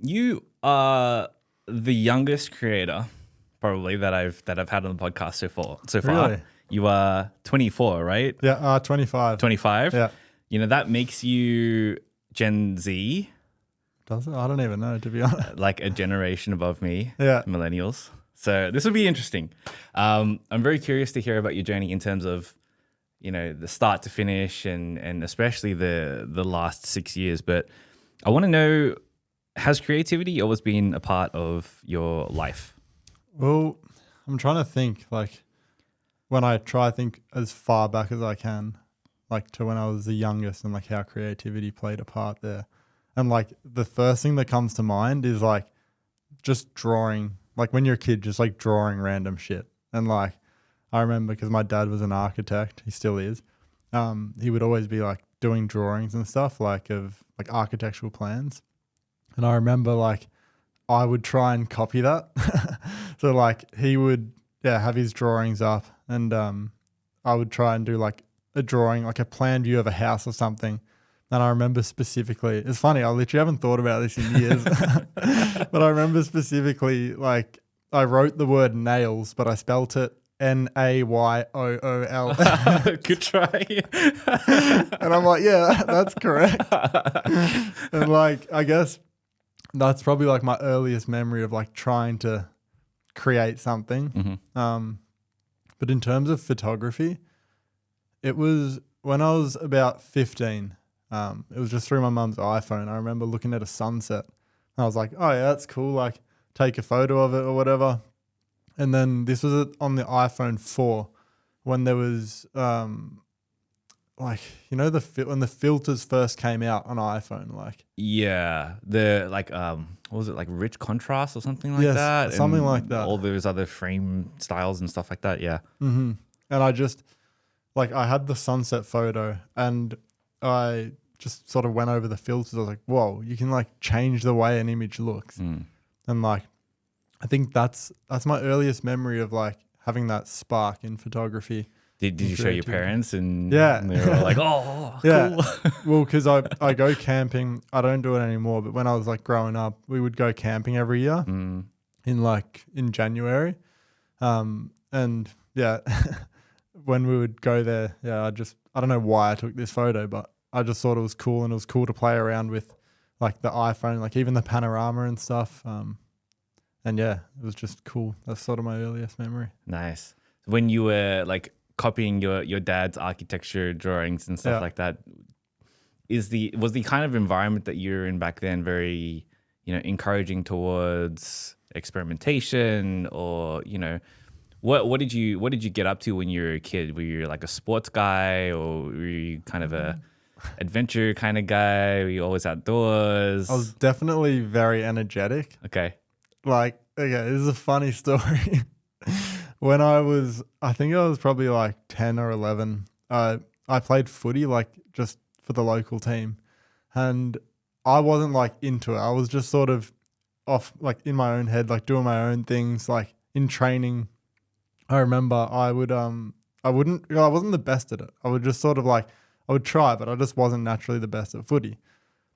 You are the youngest creator probably that I've had on the podcast so far. Really? You are 24, right? Yeah, 25. 25? Yeah. You know, that makes you Gen Z, Does it? I don't even know, to be honest. like a generation above me, Yeah. millennials. So this will be interesting. I'm very curious to hear about your journey in terms of, you know, the start to finish and especially the last 6 years. But I want to know, has creativity always been a part of your life? Well, I'm trying to think, like, when I try to think as far back as I can, like to when I was the youngest and like how creativity played a part there. And like the first thing that comes to mind is like just drawing, like when you're a kid, just like drawing random shit. And like I remember because my dad was an architect, he still is. He would always be like doing drawings and stuff like of like architectural plans. And I remember like I would try and copy that. So like he would have his drawings up and I would try and do like a drawing, like a plan view of a house or something. And I remember specifically, it's funny, I literally haven't thought about this in years, but I remember specifically like I wrote the word nails, but I spelt it Nayyool. Good try. And I'm like, yeah, that's correct. And like, I guess that's probably like my earliest memory of like trying to create something. Mm-hmm. But in terms of photography, it was when I was about 15. It was just through my mum's iPhone. I remember looking at a sunset and I was like, oh yeah, that's cool. Like take a photo of it or whatever. And then this was on the iPhone 4 when there was like, you know, when the filters first came out on iPhone, like. Yeah. The like, what was it, like rich contrast or something like Yes, that? something And like that. all those other frame styles and stuff like that. Yeah. Mm-hmm. And I just, like I had the sunset photo and I just sort of went over the filters. I was like, whoa, you can like change the way an image looks. And like, I think that's my earliest memory of like having that spark in photography. Did you show your parents and Yeah. and they were like, oh, Yeah. cool. Well, because I go camping. I don't do it anymore, but when I was like growing up, we would go camping every year in January. And yeah, when we would go there, I don't know why I took this photo, but I just thought it was cool and it was cool to play around with like the iPhone, like even the panorama and stuff. And yeah, it was just cool. That's sort of my earliest memory. Nice. When you were like copying your dad's architecture drawings and stuff like that, was the kind of environment that you were in back then very, you know, encouraging towards experimentation, or, you know, what did you get up to when you were a kid? Were you like a sports guy, or were you kind of a adventure kind of guy? Were you always outdoors? I was definitely very energetic. Okay. Like, okay, this is a funny story. When I think I was probably like 10 or 11, I played footy like just for the local team, and I wasn't like into it. I was just sort of off like in my own head, like doing my own things, like in training. I remember I wasn't the best at it. I would just sort of like, I would try, but I just wasn't naturally the best at footy.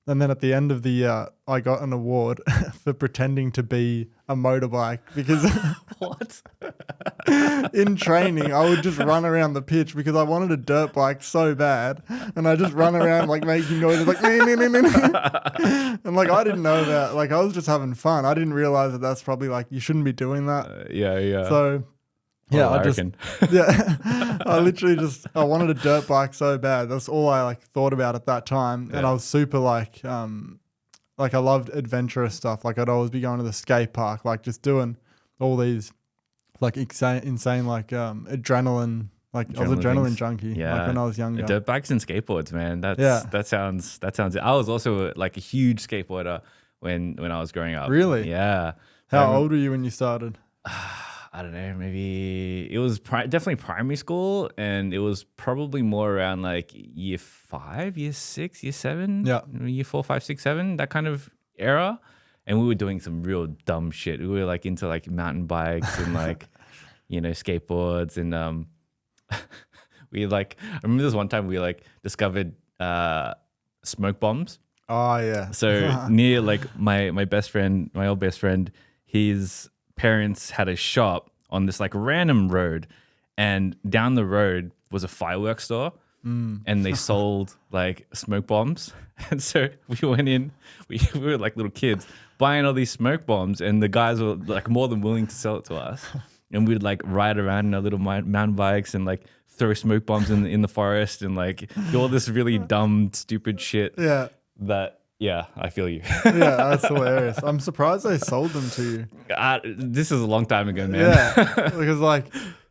And then at the end of the year, I got an award for pretending to be a motorbike because What? in training, I would just run around the pitch because I wanted a dirt bike so bad. And I just run around like making noises like, and like, I didn't know that. Like I was just having fun. I didn't realize that that's probably like, you shouldn't be doing that. Yeah. So yeah, I literally I wanted a dirt bike so bad. That's all I like thought about at that time. And I was super like I loved adventurous stuff. Like I'd always be going to the skate park, like just doing all these like insane like adrenaline. Like I was adrenaline things. junkie. Yeah. Like when I was younger. Dirt bikes and skateboards, man. That sounds. I was also like a huge skateboarder when I was growing up. Really? Yeah. How old were you when you started? I don't know, maybe it was definitely primary school, and it was probably more around like year 5, year 6, year 7, year 4, 5, 6, 7, that kind of era. And we were doing some real dumb shit. We were like into like mountain bikes and like, you know, skateboards. And we like, I remember this one time we like discovered smoke bombs. Oh yeah. So near like my best friend, my old best friend, his parents had a shop on this like random road, and down the road was a fireworks store, and they sold like smoke bombs. And so we went in, we were like little kids buying all these smoke bombs, and the guys were like more than willing to sell it to us. And we'd like ride around in our little mountain bikes and like throw smoke bombs in the forest and like do all this really dumb, stupid shit. Yeah. Yeah, I feel you. Yeah, that's hilarious. I'm surprised they sold them to you. This is a long time ago, man. Yeah, because like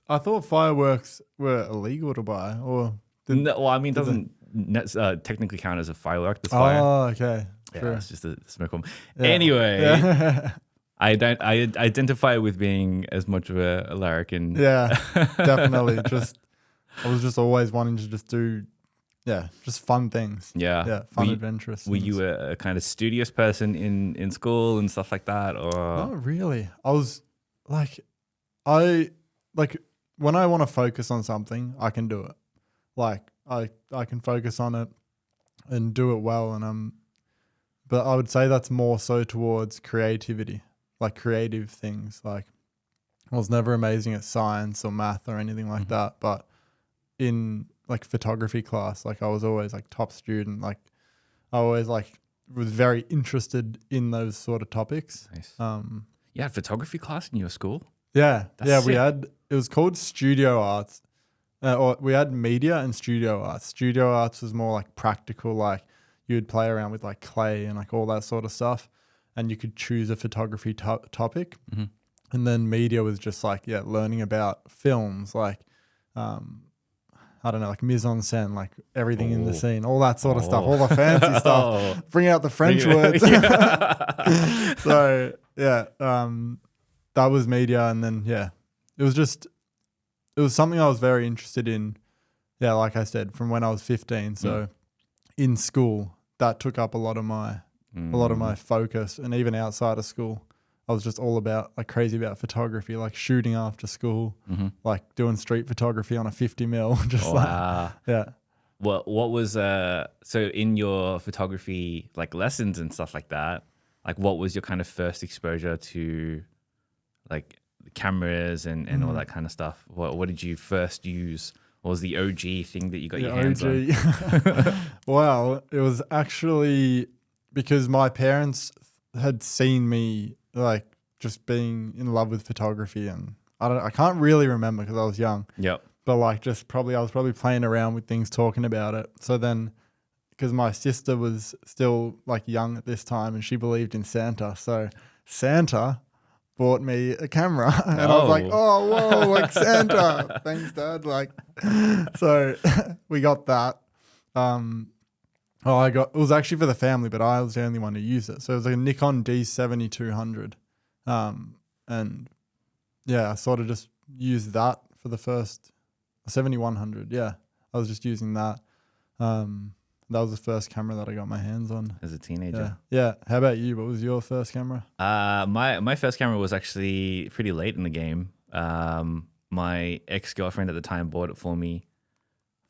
I thought fireworks were illegal to buy, or No, well, I mean, it doesn't technically count as a firework. This fire. Oh, okay. Yeah, True. it's just a smoke bomb. Yeah. Anyway, Yeah. I identify with being as much of a larrikin. Yeah, definitely. I was just always wanting to just do, just fun things. Yeah. Yeah, fun adventurous. Were you a kind of studious person in school and stuff like that, or Not really. I was like, when I want to focus on something, I can do it. Like I can focus on it and do it well, and but I would say that's more so towards creativity, like creative things. Like I was never amazing at science or math or anything like that, but in like photography class, like I was always like top student. Like I always like was very interested in those sort of topics. Nice. You had photography class in your school? Yeah, That's we sick. had. It was called studio arts, or we had media and studio arts. Studio arts was more like practical, like you would play around with like clay and like all that sort of stuff, and you could choose a photography topic. Mm-hmm. And then media was just like learning about films, like I don't know, like mise en scène, like everything in the scene, all that sort of stuff, all the fancy stuff. Bring out the French words. So that was media, and then it was something I was very interested in. Yeah, like I said, from when I was 15. So in school, that took up a lot of my focus, and even outside of school, I was just all about like crazy about photography, like shooting after school, like doing street photography on a 50 mil. Just Wow. like What was so in your photography like lessons and stuff like that? Like, what was your kind of first exposure to like cameras and all that kind of stuff? What did you first use? What was the OG thing that you got your hands on? Well, it was actually because my parents had seen me like just being in love with photography, and I can't really remember because I was young. Yep. But like I was probably playing around with things, talking about it. So then, because my sister was still like young at this time and she believed in Santa, so Santa bought me a camera, and I was like, oh, whoa, like Santa. Thanks, Dad. Like, so we got that. It was actually for the family, but I was the only one to use it. So it was like a Nikon D7200. And I sort of just used that for the first 7100. Yeah. I was just using that. That was the first camera that I got my hands on as a teenager. Yeah. How about you? What was your first camera? My first camera was actually pretty late in the game. My ex-girlfriend at the time bought it for me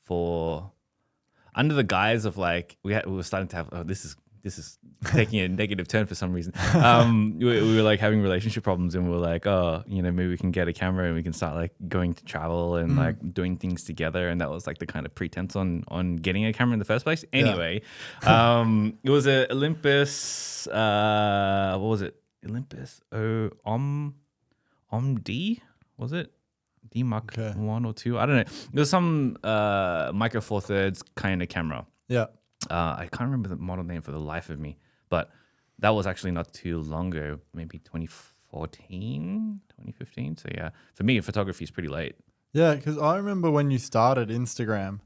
for under the guise of like we were starting to have this is taking a negative turn for some reason. We were like having relationship problems, and we were like, oh, maybe we can get a camera and we can start like going to travel and like doing things together. And that was like the kind of pretense on getting a camera in the first place. Anyway, it was a Olympus. What was it? Olympus D, was it? D Mark 1 or 2? I don't know. It was some micro four thirds kind of camera. Yeah. I can't remember the model name for the life of me, but that was actually not too long ago, maybe 2014, 2015. So yeah, for me, photography is pretty late. Yeah, because I remember when you started Instagram,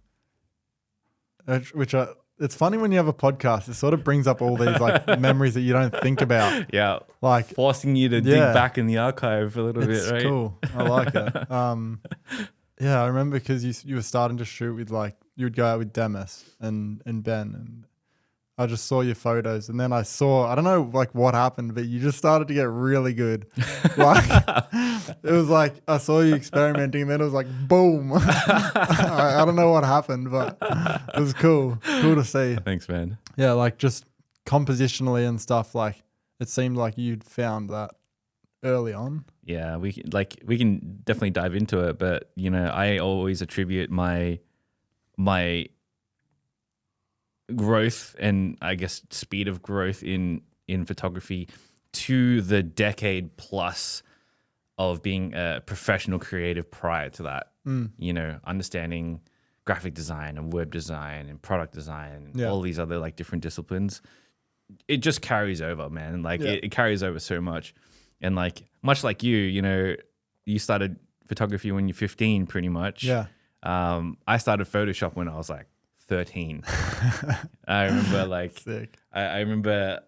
it's funny when you have a podcast, it sort of brings up all these like memories that you don't think about. Yeah, like forcing you to dig back in the archive a little bit, right? It's cool. I like it. I remember because you were starting to shoot with like, you would go out with Demis and Ben, and I just saw your photos, and then I don't know like what happened, but you just started to get really good. Like it was like I saw you experimenting, and then it was like boom. I don't know what happened, but it was cool to see. Thanks, man. Yeah, like just compositionally and stuff, like it seemed like you'd found that early on. Yeah, we can definitely dive into it, but I always attribute my growth and I guess speed of growth in photography to the decade plus of being a professional creative prior to that. Understanding graphic design and web design and product design and all these other like different disciplines. It just carries over, man. Like it carries over so much. And like much like you started photography when you're 15 pretty much. Yeah. I started Photoshop when I was like 13. I remember like Sick. I remember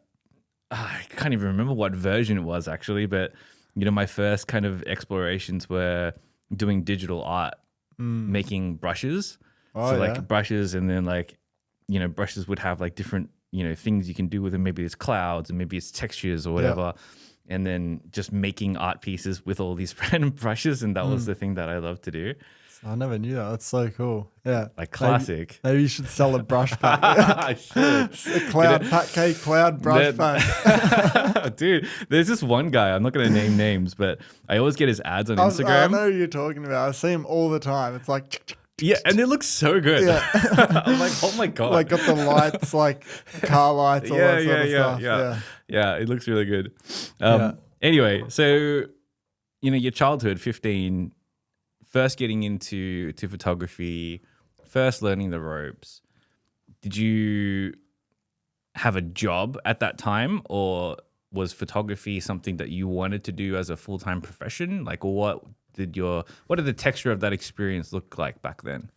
I can't even remember what version it was actually, but my first kind of explorations were doing digital art, making brushes. Brushes, and then like brushes would have like different things you can do with them. Maybe it's clouds and maybe it's textures or whatever. And then just making art pieces with all these random brushes, and that was the thing that I love to do. I never knew that. That's so cool. Yeah. Like classic. Maybe you should sell a brush pack. I should. A cloud brush pack. Dude, there's this one guy, I'm not going to name names, but I always get his ads on Instagram. I know who you're talking about. I see him all the time. It's like... Yeah, and it looks so good. Yeah. I'm like, oh my God. Like got the lights, like car lights, all that sort of stuff. Yeah, it looks really good. Anyway, so, your childhood, 15, first getting into photography, first learning the ropes. Did you have a job at that time, or was photography something that you wanted to do as a full-time profession? Like, what did the texture of that experience look like back then?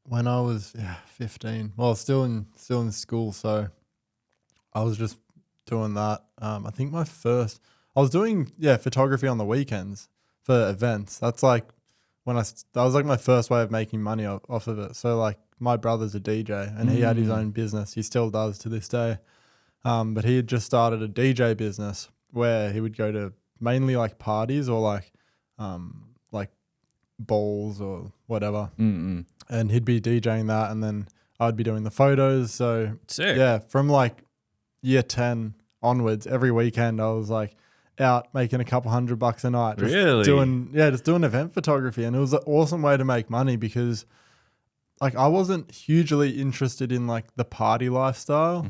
When I was 15, well, still in school, so I was just doing that. I think I was doing photography on the weekends for events. That's like that was like my first way of making money off of it. So like my brother's a DJ and he had his own business. He still does to this day. But he had just started a DJ business where he would go to mainly like parties or like balls or whatever. And he'd be DJing that, and then I'd be doing the photos. So sick. From like year 10 onwards, every weekend I was like out making a couple $100 a night. Really? Just doing event photography. And it was an awesome way to make money because like I wasn't hugely interested in like the party lifestyle,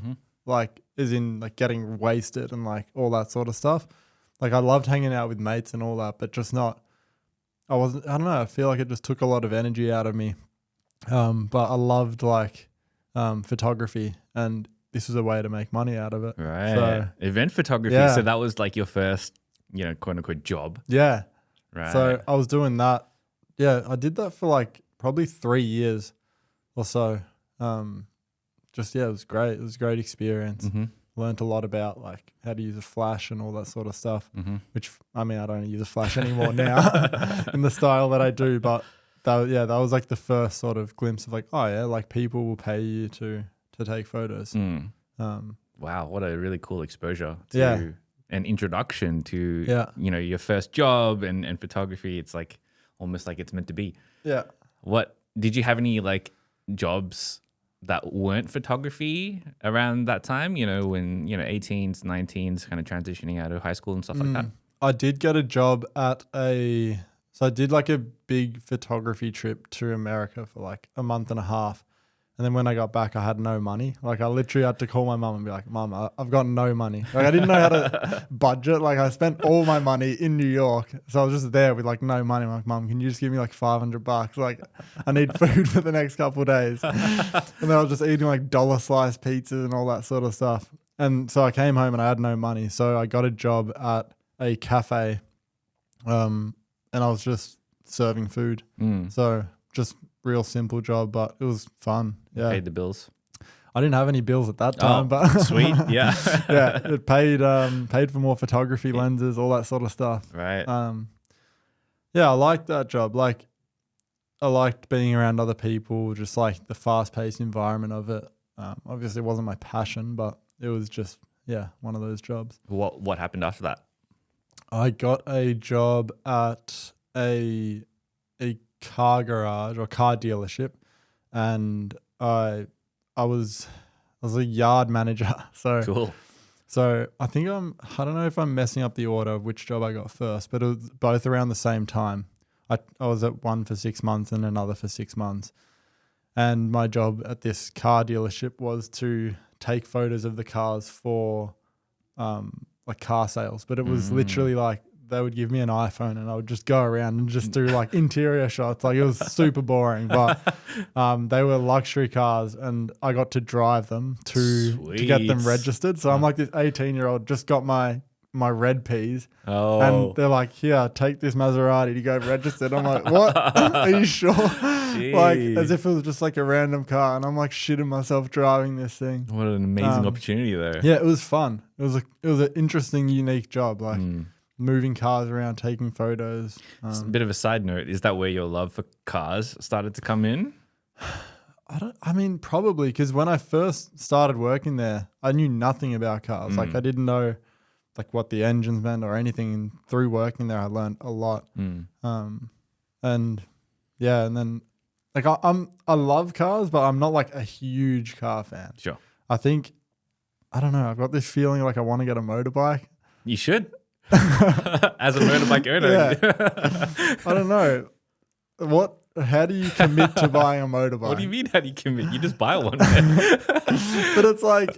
like as in like getting wasted and like all that sort of stuff. Like I loved hanging out with mates and all that, but just not, I don't know, I feel like it just took a lot of energy out of me. But I loved like photography, and this was a way to make money out of it. Right. So, event photography. Yeah. So that was like your first, quote unquote job. Yeah. Right. So I was doing that. Yeah. I did that for like probably 3 years or so. It was great. It was a great experience. Learned a lot about like how to use a flash and all that sort of stuff, which I mean, I don't use a flash anymore now in the style that I do. But that was like the first sort of glimpse of like, oh yeah, like people will pay you to take photos. Wow, what a really cool exposure to an introduction to your first job and photography. It's like almost like it's meant to be. Yeah. What did you have any like jobs that weren't photography around that time? When 18s, 19s, kind of transitioning out of high school and stuff like that. I did get a job at so I did like a big photography trip to America for like a month and a half. And then when I got back, I had no money. Like I literally had to call my mum and be like, Mum, I've got no money. Like I didn't know how to budget. Like I spent all my money in New York. So I was just there with like no money. I'm like, Mum, can you just give me like $500? Like I need food for the next couple of days. And then I was just eating like dollar slice pizzas and all that sort of stuff. And so I came home and I had no money. So I got a job at a cafe. And I was just serving food. So just real simple job, but it was fun. Yeah. Paid the bills. I didn't have any bills at that time, but sweet. Yeah. Yeah. It paid for more photography lenses, all that sort of stuff. Right. Yeah, I liked that job. Like I liked being around other people, just like the fast paced environment of it. Obviously it wasn't my passion, but it was just, one of those jobs. What happened after that? I got a job at a car garage or car dealership, and I was was a yard manager. So Cool. So I think I don't know if I'm messing up the order of which job I got first, but it was both around the same time. I was at one for 6 months and another for 6 months. And my job at this car dealership was to take photos of the cars for like car sales. But it was literally like they would give me an iPhone and I would just go around and just do like interior shots. Like it was super boring, but they were luxury cars and I got to drive them to get them registered. So I'm like this 18-year-old just got my red peas and they're like, here, take this Maserati to go registered. I'm like, what? Are you sure? Like as if it was just like a random car and I'm like shitting myself driving this thing. What an amazing opportunity there. Yeah, it was fun. It was an interesting, unique job. Like moving cars around, taking photos. Just a bit of a side note, is that where your love for cars started to come in? I mean, probably because when I first started working there, I knew nothing about cars. Like I didn't know like what the engines meant or anything. And through working there, I learned a lot. And yeah, and then like I love cars, but I'm not like a huge car fan. Sure. I think, I don't know, I've got this feeling like I want to get a motorbike. You should. As a motorbike owner. Yeah. I don't know. How do you commit to buying a motorbike? What do you mean how do you commit? You just buy one. But it's like,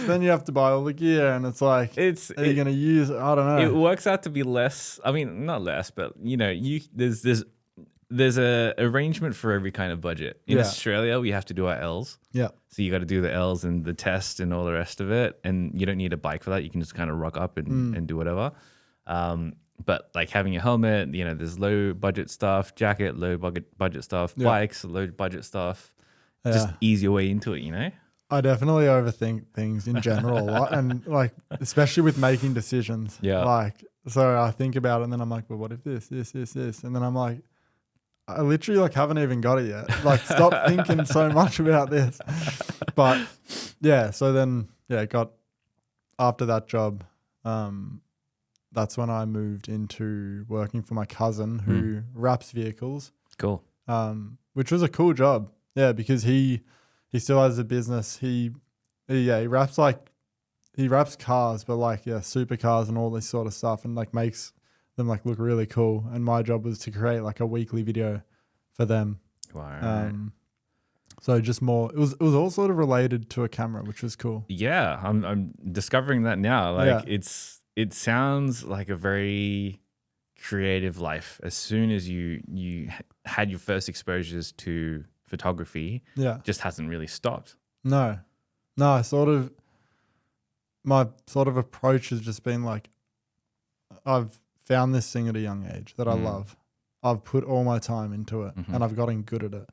then you have to buy all the gear and it's like, are you going to use it? I don't know. It works out to be less. I mean, not less, but you know, there's a arrangement for every kind of budget. In Australia, we have to do our L's. Yeah. So you got to do the L's and the test and all the rest of it. And you don't need a bike for that. You can just kind of rock up and do whatever. But like having a helmet, you know, there's low budget stuff, jacket, low budget stuff, bikes, low budget stuff. Just ease your way into it, you know? I definitely overthink things in general a lot. And like, especially with making decisions. Yeah. Like, so I think about it and then I'm like, well, what if this? And then I'm like, I literally like haven't even got it yet. Like stop thinking so much about this. But yeah, so then got after that job, that's when I moved into working for my cousin who wraps vehicles. Cool. Which was a cool job. Yeah, because he still has a business. He wraps cars, but like supercars and all this sort of stuff and like makes them like look really cool. And my job was to create like a weekly video for them. Wow. So just more, it was all sort of related to a camera, which was cool. Yeah, I'm discovering that now. Like it sounds like a very creative life. As soon as you had your first exposures to photography, just hasn't really stopped. No, my sort of approach has just been like, I've found this thing at a young age that I love. I've put all my time into it and I've gotten good at it.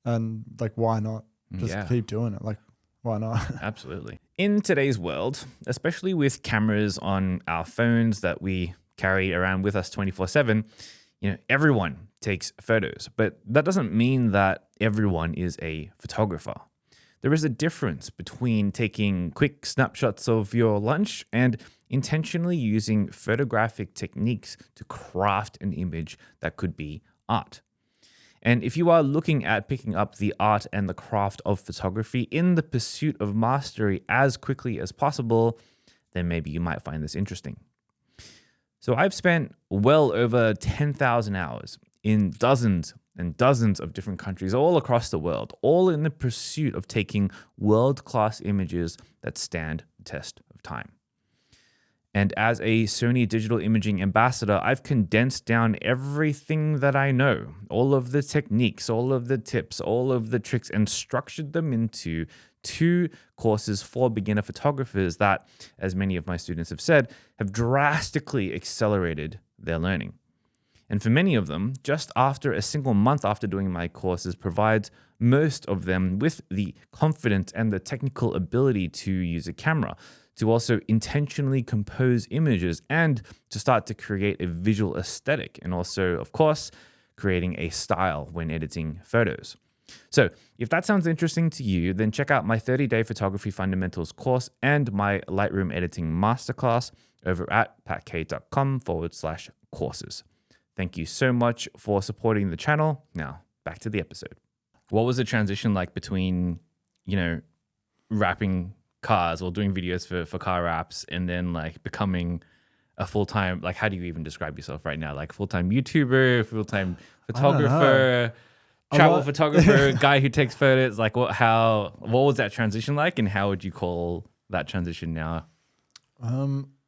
And like, why not just keep doing it? Like, why not? Absolutely. In today's world, especially with cameras on our phones that we carry around with us 24/7, you know, everyone takes photos, but that doesn't mean that everyone is a photographer. There is a difference between taking quick snapshots of your lunch and intentionally using photographic techniques to craft an image that could be art. And if you are looking at picking up the art and the craft of photography in the pursuit of mastery as quickly as possible, then maybe you might find this interesting. So I've spent well over 10,000 hours in dozens and dozens of different countries all across the world, all in the pursuit of taking world-class images that stand the test of time. And as a Sony digital imaging ambassador, I've condensed down everything that I know, all of the techniques, all of the tips, all of the tricks, and structured them into 2 courses for beginner photographers that, as many of my students have said, have drastically accelerated their learning. And for many of them, just after a single month after doing my courses provides most of them with the confidence and the technical ability to use a camera, to also intentionally compose images and to start to create a visual aesthetic, and also, of course, creating a style when editing photos. So if that sounds interesting to you, then check out my 30-day photography fundamentals course and my Lightroom editing masterclass over at patk.com/courses. Thank you so much for supporting the channel. Now, back to the episode. What was the transition like between, you know, wrapping cars or doing videos for car wraps, and then like becoming a full-time, like, how do you even describe yourself right now? Like full-time YouTuber, full-time photographer, travel photographer, guy who takes photos. Like what was that transition like, and how would you call that transition now?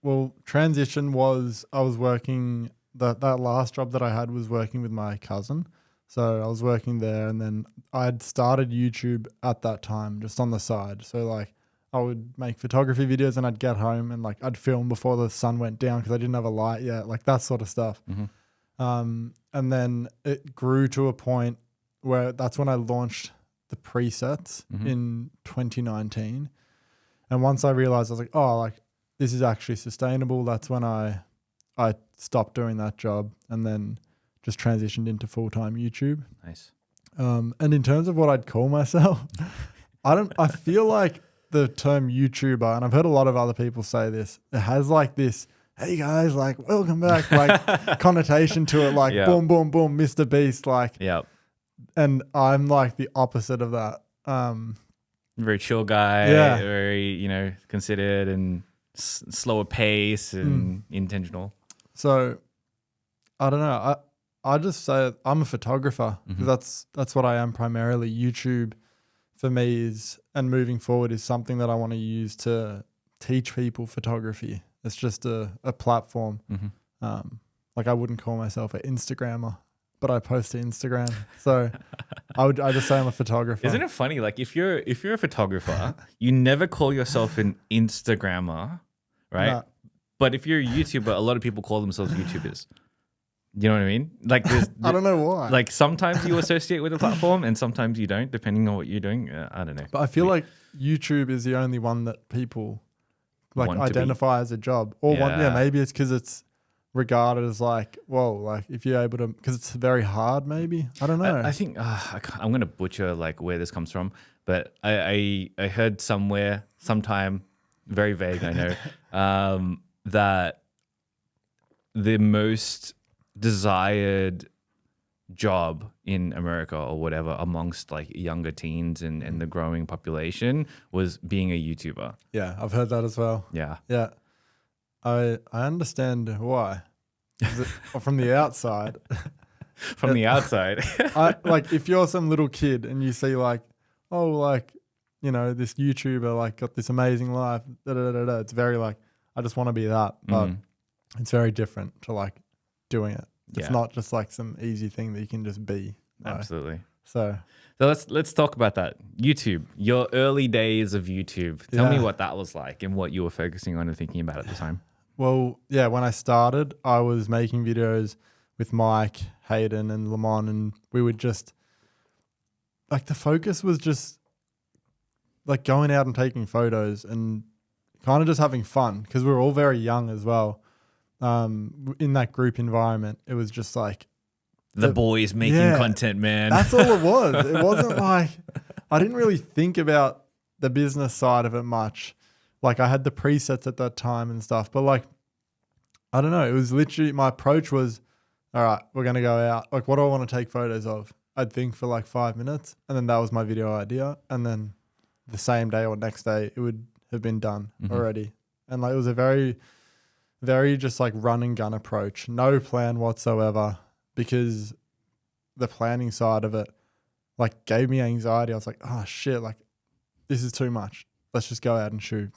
Well, transition was I was working, that last job that I had was working with my cousin. So I was working there, and then I had started YouTube at that time just on the side. So like I would make photography videos, and I'd get home and like I'd film before the sun went down because I didn't have a light yet, like that sort of stuff. And then it grew to a point where that's when I launched the presets in 2019. And once I realized, I was like, oh, like this is actually sustainable. That's when I stopped doing that job and then just transitioned into full-time YouTube. Nice. And in terms of what I'd call myself, I feel like the term YouTuber, and I've heard a lot of other people say this, it has like this, hey guys, like welcome back, like connotation to it, like boom, boom, boom, Mr. Beast, like. Yep. And I'm like the opposite of that. Very chill guy, very, considered and slower pace and intentional. So I don't know. I just say I'm a photographer because that's what I am primarily. YouTube for me is, and moving forward, is something that I want to use to teach people photography. It's just a platform. Like I wouldn't call myself an Instagrammer, but I post to Instagram. So I just say I'm a photographer. Isn't it funny? Like if you're a photographer, you never call yourself an Instagrammer, right? Nah. But if you're a YouTuber, a lot of people call themselves YouTubers. You know what I mean? Like I don't know why. Like sometimes you associate with a platform and sometimes you don't, depending on what you're doing. I don't know. But I feel like YouTube is the only one that people like identify as a job, or maybe it's because it's regarded as like, whoa, like if you're able to, because it's very hard. Maybe I don't know. I think I'm gonna butcher like where this comes from, but I heard sometime, very vague, I know, that the most desired job in America or whatever amongst like younger teens and the growing population was being a YouTuber. Yeah, I've heard that as well. Yeah. Yeah. I understand why. From the outside. From the outside. Like if you're some little kid and you see like, oh, like, this YouTuber like got this amazing life, it's very like, I just want to be that. But it's very different to like doing it. It's not just like some easy thing that you can just be. Absolutely. So let's talk about that. YouTube, your early days of YouTube. Tell me what that was like and what you were focusing on and thinking about at the time. Well, yeah, when I started, I was making videos with Mike, Hayden, and Lamont, and we would just like the focus was just like going out and taking photos and kind of just having fun because we were all very young as well. In that group environment, it was just like the boys making content, man. That's all it was. It wasn't like I didn't really think about the business side of it much. Like I had the presets at that time and stuff, but like I don't know. It was literally my approach was, all right, we're gonna go out. Like, what do I want to take photos of? I'd think for like 5 minutes, and then that was my video idea. And then the same day or next day, it would have been done already. And like it was a very, very just like run and gun approach, no plan whatsoever, because the planning side of it like gave me anxiety. I was like, oh shit, like this is too much. Let's just go out and shoot.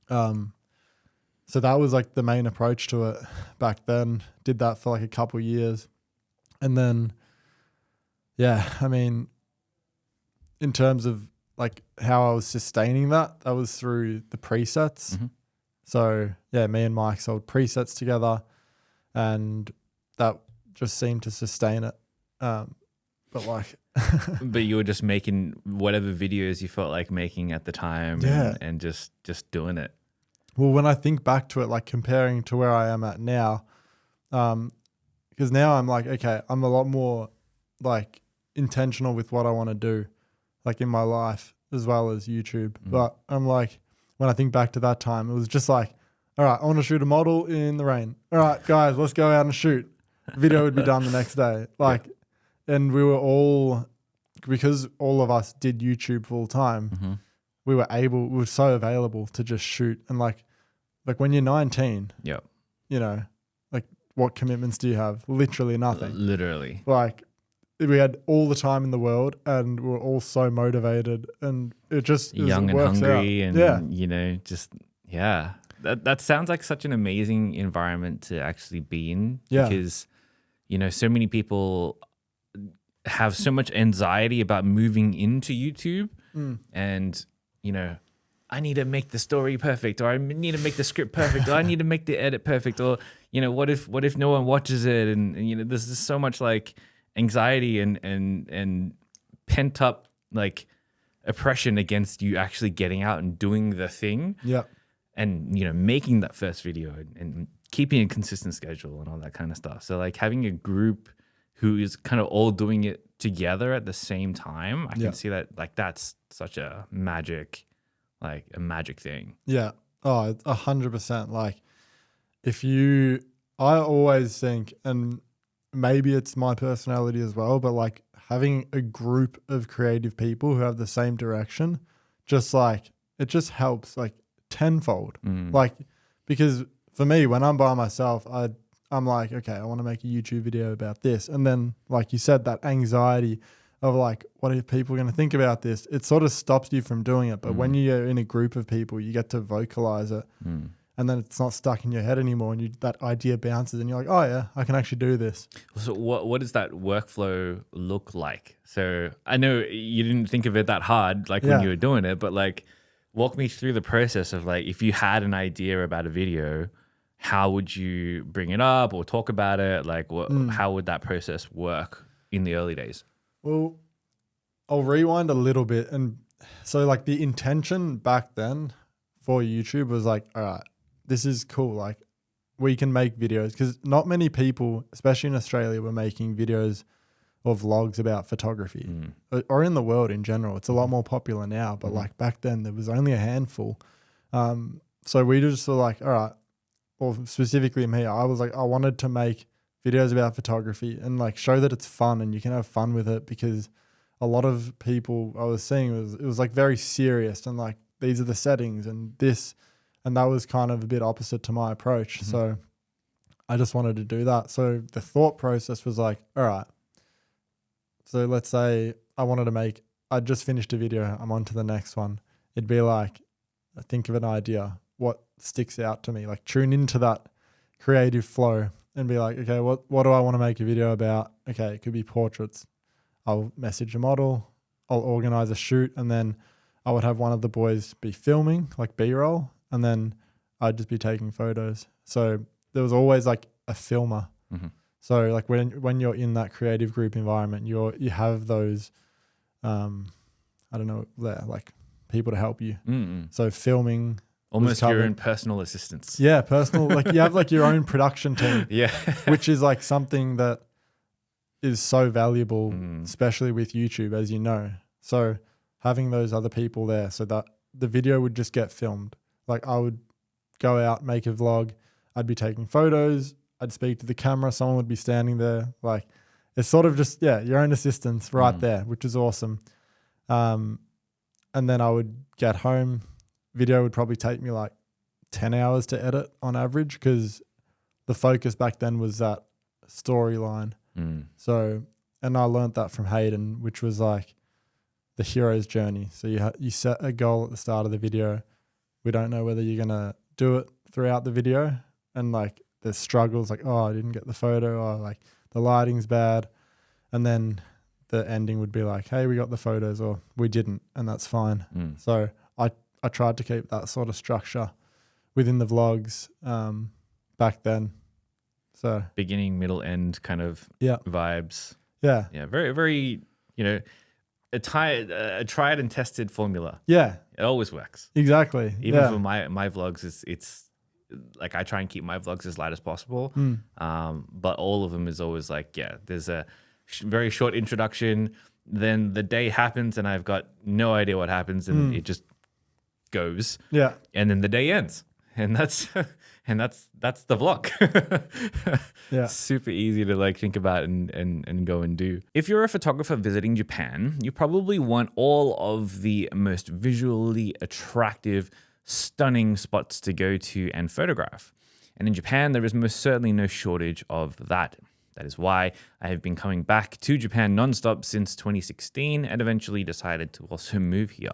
So that was like the main approach to it back then. Did that for like a couple years. And then, yeah, I mean, in terms of like how I was sustaining that was through the presets. So yeah, me and Mike sold presets together and that just seemed to sustain it. But like, but you were just making whatever videos you felt like making at the time and just doing it. Well, when I think back to it, like comparing to where I am at now, because now I'm like, okay, I'm a lot more like intentional with what I want to do, like in my life as well as YouTube. But I'm like, when I think back to that time, it was just like, all right, I want to shoot a model in the rain. All right, guys, let's go out and shoot. Video would be done the next day. Like, and we were all, because all of us did YouTube full time, we were so available to just shoot. And like when you're 19, Yeah. you know, like what commitments do you have? Literally nothing. Literally. Like we had all the time in the world and we're all so motivated, and it just Young and works hungry out. and, you know, just, yeah. That sounds like such an amazing environment to actually be in, because, you know, so many people have so much anxiety about moving into YouTube and, you know, I need to make the story perfect, or I need to make the script perfect, or I need to make the edit perfect, or, you know, what if no one watches it? And you know, there's just so much like anxiety and pent up like oppression against you actually getting out and doing the thing. Yeah. And, you know, making that first video and keeping a consistent schedule and all that kind of stuff. So like having a group who is kind of all doing it together at the same time, I can see that like that's such a magic thing. Yeah. Oh, 100%. Like I always think, and maybe it's my personality as well, but like having a group of creative people who have the same direction, just like, it just helps like tenfold. Like, because for me, when I'm by myself, I'm like, okay, I want to make a YouTube video about this. And then, like you said, that anxiety of like, what are people going to think about this? It sort of stops you from doing it. But when you're in a group of people, you get to vocalize it. And then it's not stuck in your head anymore. And that idea bounces and you're like, oh yeah, I can actually do this. So what does that workflow look like? So I know you didn't think of it that hard, like when you were doing it, but like walk me through the process of like, if you had an idea about a video, how would you bring it up or talk about it? Like how would that process work in the early days? Well, I'll rewind a little bit. And so like the intention back then for YouTube was like, all right, this is cool. Like we can make videos, because not many people, especially in Australia, were making videos or vlogs about photography or in the world in general. It's a lot more popular now, but like back then there was only a handful. So we just were like, all right, or specifically me, I was like, I wanted to make videos about photography and like show that it's fun and you can have fun with it, because a lot of people I was seeing it was like very serious and like, these are the settings and this, and that was kind of a bit opposite to my approach. So I just wanted to do that. So the thought process was like, all right, so let's say I just finished a video, I'm on to the next one. It'd be like, I think of an idea, what sticks out to me, like tune into that creative flow and be like, okay, what do I want to make a video about? Okay, it could be portraits. I'll message a model, I'll organize a shoot, and then I would have one of the boys be filming, like B-roll, and then I'd just be taking photos. So there was always like a filmer. So like when you're in that creative group environment, you have those, I don't know, like people to help you. So filming, almost your own personal assistants. Yeah, personal. Like you have like your own production team. Yeah, which is like something that is so valuable, especially with YouTube, as you know. So having those other people there, so that the video would just get filmed. Like I would go out, make a vlog, I'd be taking photos, I'd speak to the camera, someone would be standing there. Like it's sort of just, your own assistants right there, which is awesome. And then I would get home. Video would probably take me like 10 hours to edit on average, because the focus back then was that storyline. So, and I learned that from Hayden, which was like the hero's journey. So you set a goal at the start of the video. We don't know whether you're going to do it throughout the video. And like there's struggles like, oh, I didn't get the photo, or like the lighting's bad. And then the ending would be like, hey, we got the photos, or we didn't, and that's fine. So I tried to keep that sort of structure within the vlogs back then. So beginning, middle, end kind of vibes. Yeah. Very, very, you know, a tried and tested formula. Yeah. It always works. Exactly. Even for my vlogs, it's like I try and keep my vlogs as light as possible. But all of them is always like, there's a very short introduction. Then the day happens and I've got no idea what happens, and it just goes. Yeah. And then the day ends. and that's and that's the vlog. Yeah. Super easy to like think about and go and do. If you're a photographer visiting Japan, you probably want all of the most visually attractive, stunning spots to go to and photograph. And in Japan, there is most certainly no shortage of that. That is why I have been coming back to Japan nonstop since 2016 and eventually decided to also move here.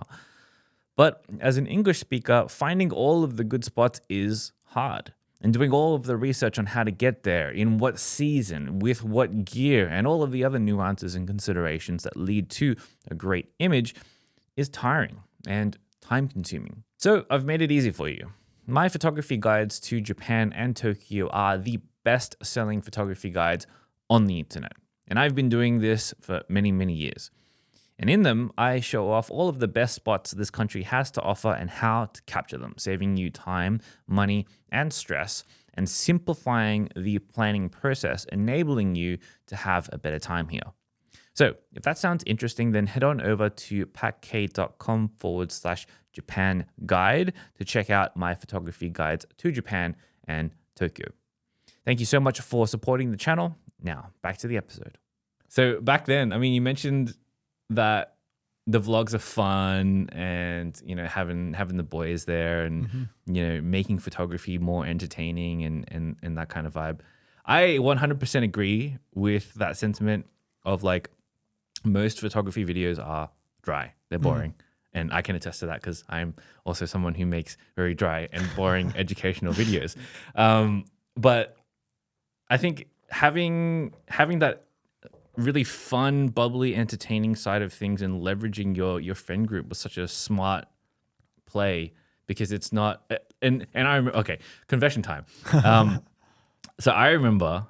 But as an English speaker, finding all of the good spots is hard. And doing all of the research on how to get there, in what season, with what gear, and all of the other nuances and considerations that lead to a great image is tiring and time-consuming. So I've made it easy for you. My photography guides to Japan and Tokyo are the best-selling photography guides on the internet. And I've been doing this for many, many years. And in them, I show off all of the best spots this country has to offer and how to capture them, saving you time, money, and stress, and simplifying the planning process, enabling you to have a better time here. So if that sounds interesting, then head on over to packk.com/Japan guide to check out my photography guides to Japan and Tokyo. Thank you so much for supporting the channel. Now, back to the episode. So back then, I mean, you mentioned that the vlogs are fun and, you know, having the boys there and, you know, making photography more entertaining and that kind of vibe. I 100% agree with that sentiment of like most photography videos are dry. They're boring. And I can attest to that because I'm also someone who makes very dry and boring educational videos. But I think having that really fun, bubbly, entertaining side of things and leveraging your friend group was such a smart play because it's not and I remember, okay, confession time. So I remember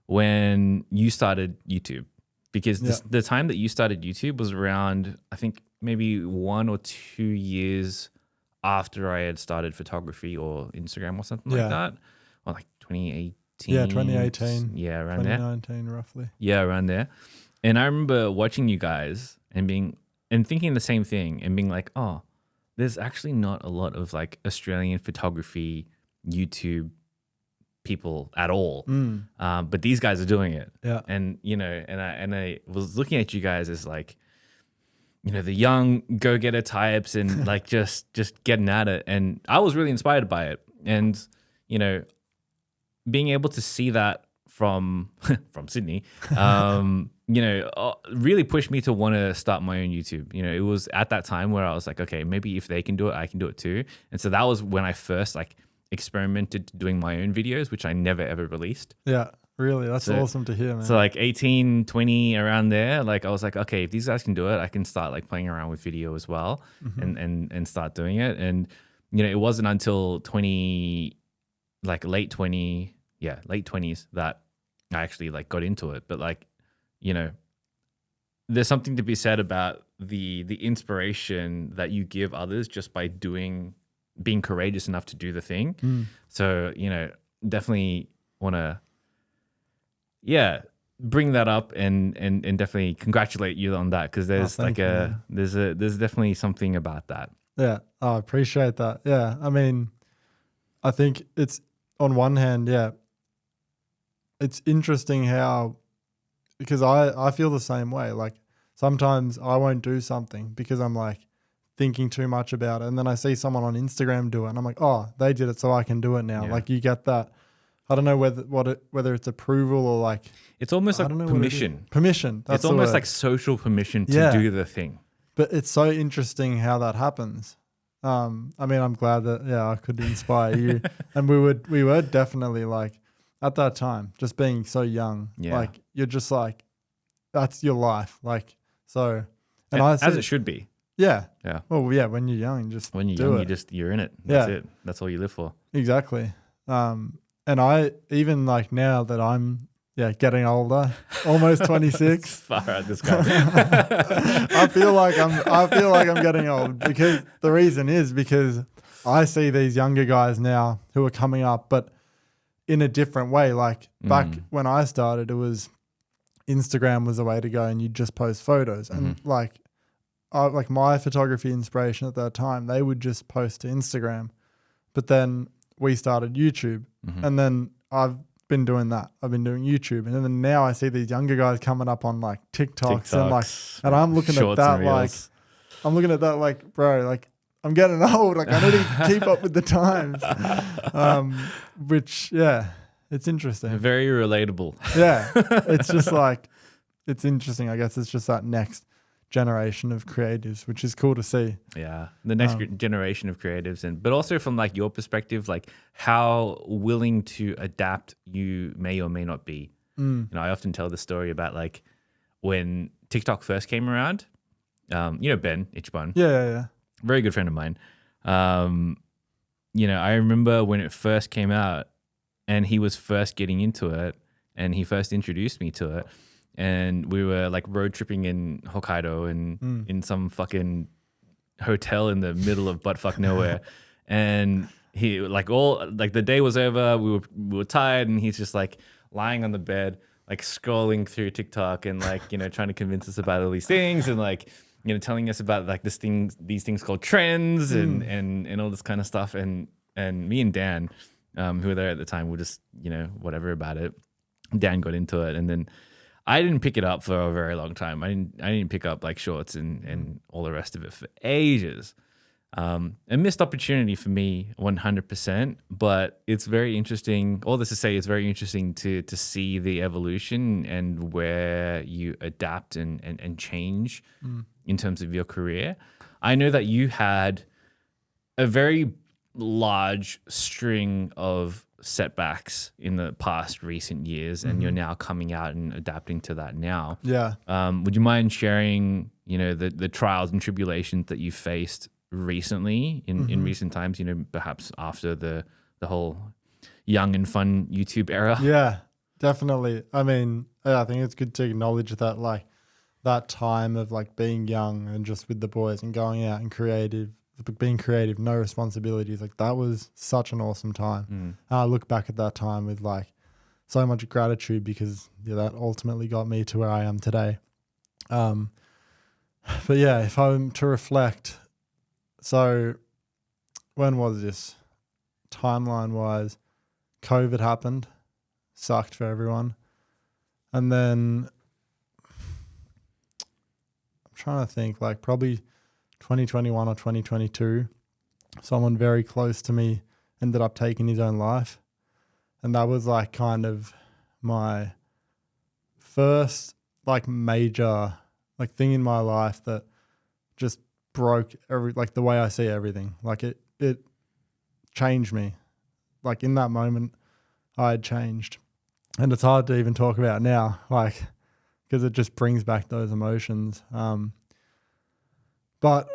when you started YouTube because the time that you started YouTube was around, I think maybe 1 or 2 years after I had started photography or Instagram or something like that, or like 2018. Yeah, 2018. Yeah, around 2019 roughly. Yeah, around there. And I remember watching you guys and thinking the same thing and being like, oh, there's actually not a lot of like Australian photography YouTube people at all. But these guys are doing it. Yeah. And, you know, and I was looking at you guys as like, you know, the young go-getter types and like just getting at it. And I was really inspired by it. And, you know, being able to see that from Sydney, you know, really pushed me to want to start my own YouTube. You know, it was at that time where I was like, okay, maybe if they can do it, I can do it too. And so that was when I first like experimented doing my own videos, which I never ever released. Yeah, really. That's awesome to hear, man. So like 18, 20 around there, like I was like, okay, if these guys can do it, I can start like playing around with video as well and start doing it. And, you know, it wasn't until late 20s that I actually like got into it. But like, you know, there's something to be said about the inspiration that you give others just by being courageous enough to do the thing. So, you know, definitely want to, bring that up and definitely congratulate you on that because there's there's definitely something about that. Yeah, I appreciate that. Yeah, I mean, I think it's on one hand, it's interesting how, because I feel the same way. Like sometimes I won't do something because I'm like thinking too much about it. And then I see someone on Instagram do it and I'm like, oh, they did it so I can do it now. Yeah. Like you get that. I don't know whether it's approval or like. It's almost like permission. Permission. It's almost like social permission to do the thing. But it's so interesting how that happens. I mean, I'm glad that, I could inspire you. And we were definitely like, at that time, just being so young, like you're just like, that's your life. Like, so. And as it should be. Yeah. Yeah. Well, yeah, when you're young, you're in it. That's it. That's all you live for. Exactly. And I, even like now that I'm, getting older, almost 26. Far out this guy. I feel like I'm getting old because the reason is because I see these younger guys now who are coming up, but in a different way. Like back when I started, it was Instagram was the way to go and you'd just post photos. And like my photography inspiration at that time, they would just post to Instagram. But then we started YouTube, and then I've been doing that. I've been doing YouTube, and then now I see these younger guys coming up on like TikToks. And I'm looking at that like, bro, like I'm getting old. Like I need to keep up with the times. Which it's interesting. Very relatable. Yeah, it's just like it's interesting. I guess it's just that next generation of creatives, which is cool to see. Yeah, the next generation of creatives, but also from like your perspective, like how willing to adapt you may or may not be. You know, I often tell the story about like when TikTok first came around. You know, Ben Ichbun. Yeah. Very good friend of mine. You know, I remember when it first came out and he was first getting into it and he first introduced me to it. And we were like road tripping in Hokkaido and in some fucking hotel in the middle of buttfuck nowhere. And he like the day was over. We were tired and he's just like lying on the bed, like scrolling through TikTok and like, you know, trying to convince us about all these things and like, you know, telling us about like these things called trends and all this kind of stuff. And me and Dan, who were there at the time, were just, you know, whatever about it. Dan got into it, and then I didn't pick it up for a very long time. I didn't pick up like shorts and all the rest of it for ages. A missed opportunity for me, 100%. But it's very interesting. All this to say, it's very interesting to see the evolution and where you adapt and change in terms of your career. I know that you had a very large string of setbacks in the past recent years, and you're now coming out and adapting to that now. Yeah. Would you mind sharing, you know, the trials and tribulations that you faced recently in recent times, you know, perhaps after the whole young and fun YouTube era? Yeah, definitely. I mean, I think it's good to acknowledge that, like, that time of like being young and just with the boys and going out and being creative, no responsibilities, like that was such an awesome time. And I look back at that time with like so much gratitude because that ultimately got me to where I am today. But yeah, if I'm to reflect, so when was this? Timeline wise, COVID happened, sucked for everyone. And then I'm trying to think, like probably 2021 or 2022, someone very close to me ended up taking his own life. And that was like kind of my first like major like thing in my life that just broke like the way I see everything. Like it changed me. Like in that moment I had changed. And it's hard to even talk about now, like, because it just brings back those emotions. But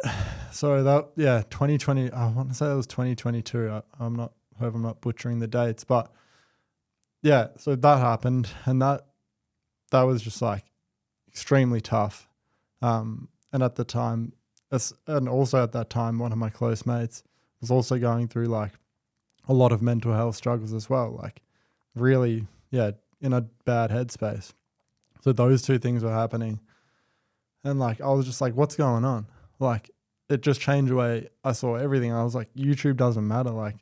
so that, 2020, I want to say it was 2022. I hope I'm not butchering the dates, but yeah, so that happened, and that was just like extremely tough. And at the time, and also at that time, one of my close mates was also going through like a lot of mental health struggles as well, like really, in a bad headspace. So those two things were happening. And like, I was just like, what's going on? Like, it just changed the way I saw everything. I was like, YouTube doesn't matter. Like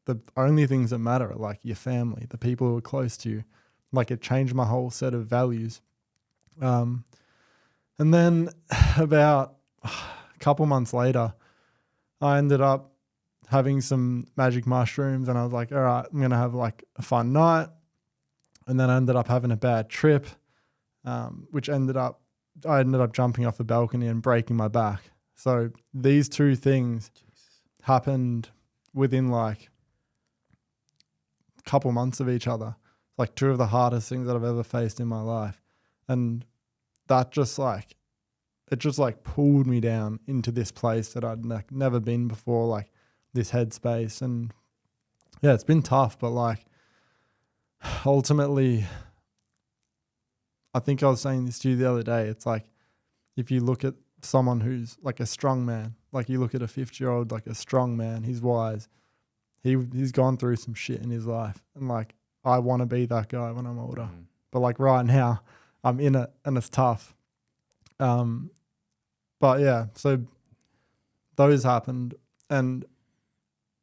the only things that matter are like your family, the people who are close to you. Like, it changed my whole set of values. And then about a couple months later, I ended up having some magic mushrooms, and I was like, all right, I'm going to have like a fun night. And then I ended up having a bad trip, which I ended up jumping off the balcony and breaking my back. So these two things happened within like a couple months of each other. Like two of the hardest things that I've ever faced in my life. And that just like, it just like pulled me down into this place that I'd never been before, like this headspace. And yeah, it's been tough, but like ultimately, I think I was saying this to you the other day. It's like, if you look at someone who's like a strong man, like you look at a 50-year-old, like a strong man, he's wise. He's gone through some shit in his life. And like, I want to be that guy when I'm older. But like right now, I'm in it and it's tough. But yeah, so those happened. And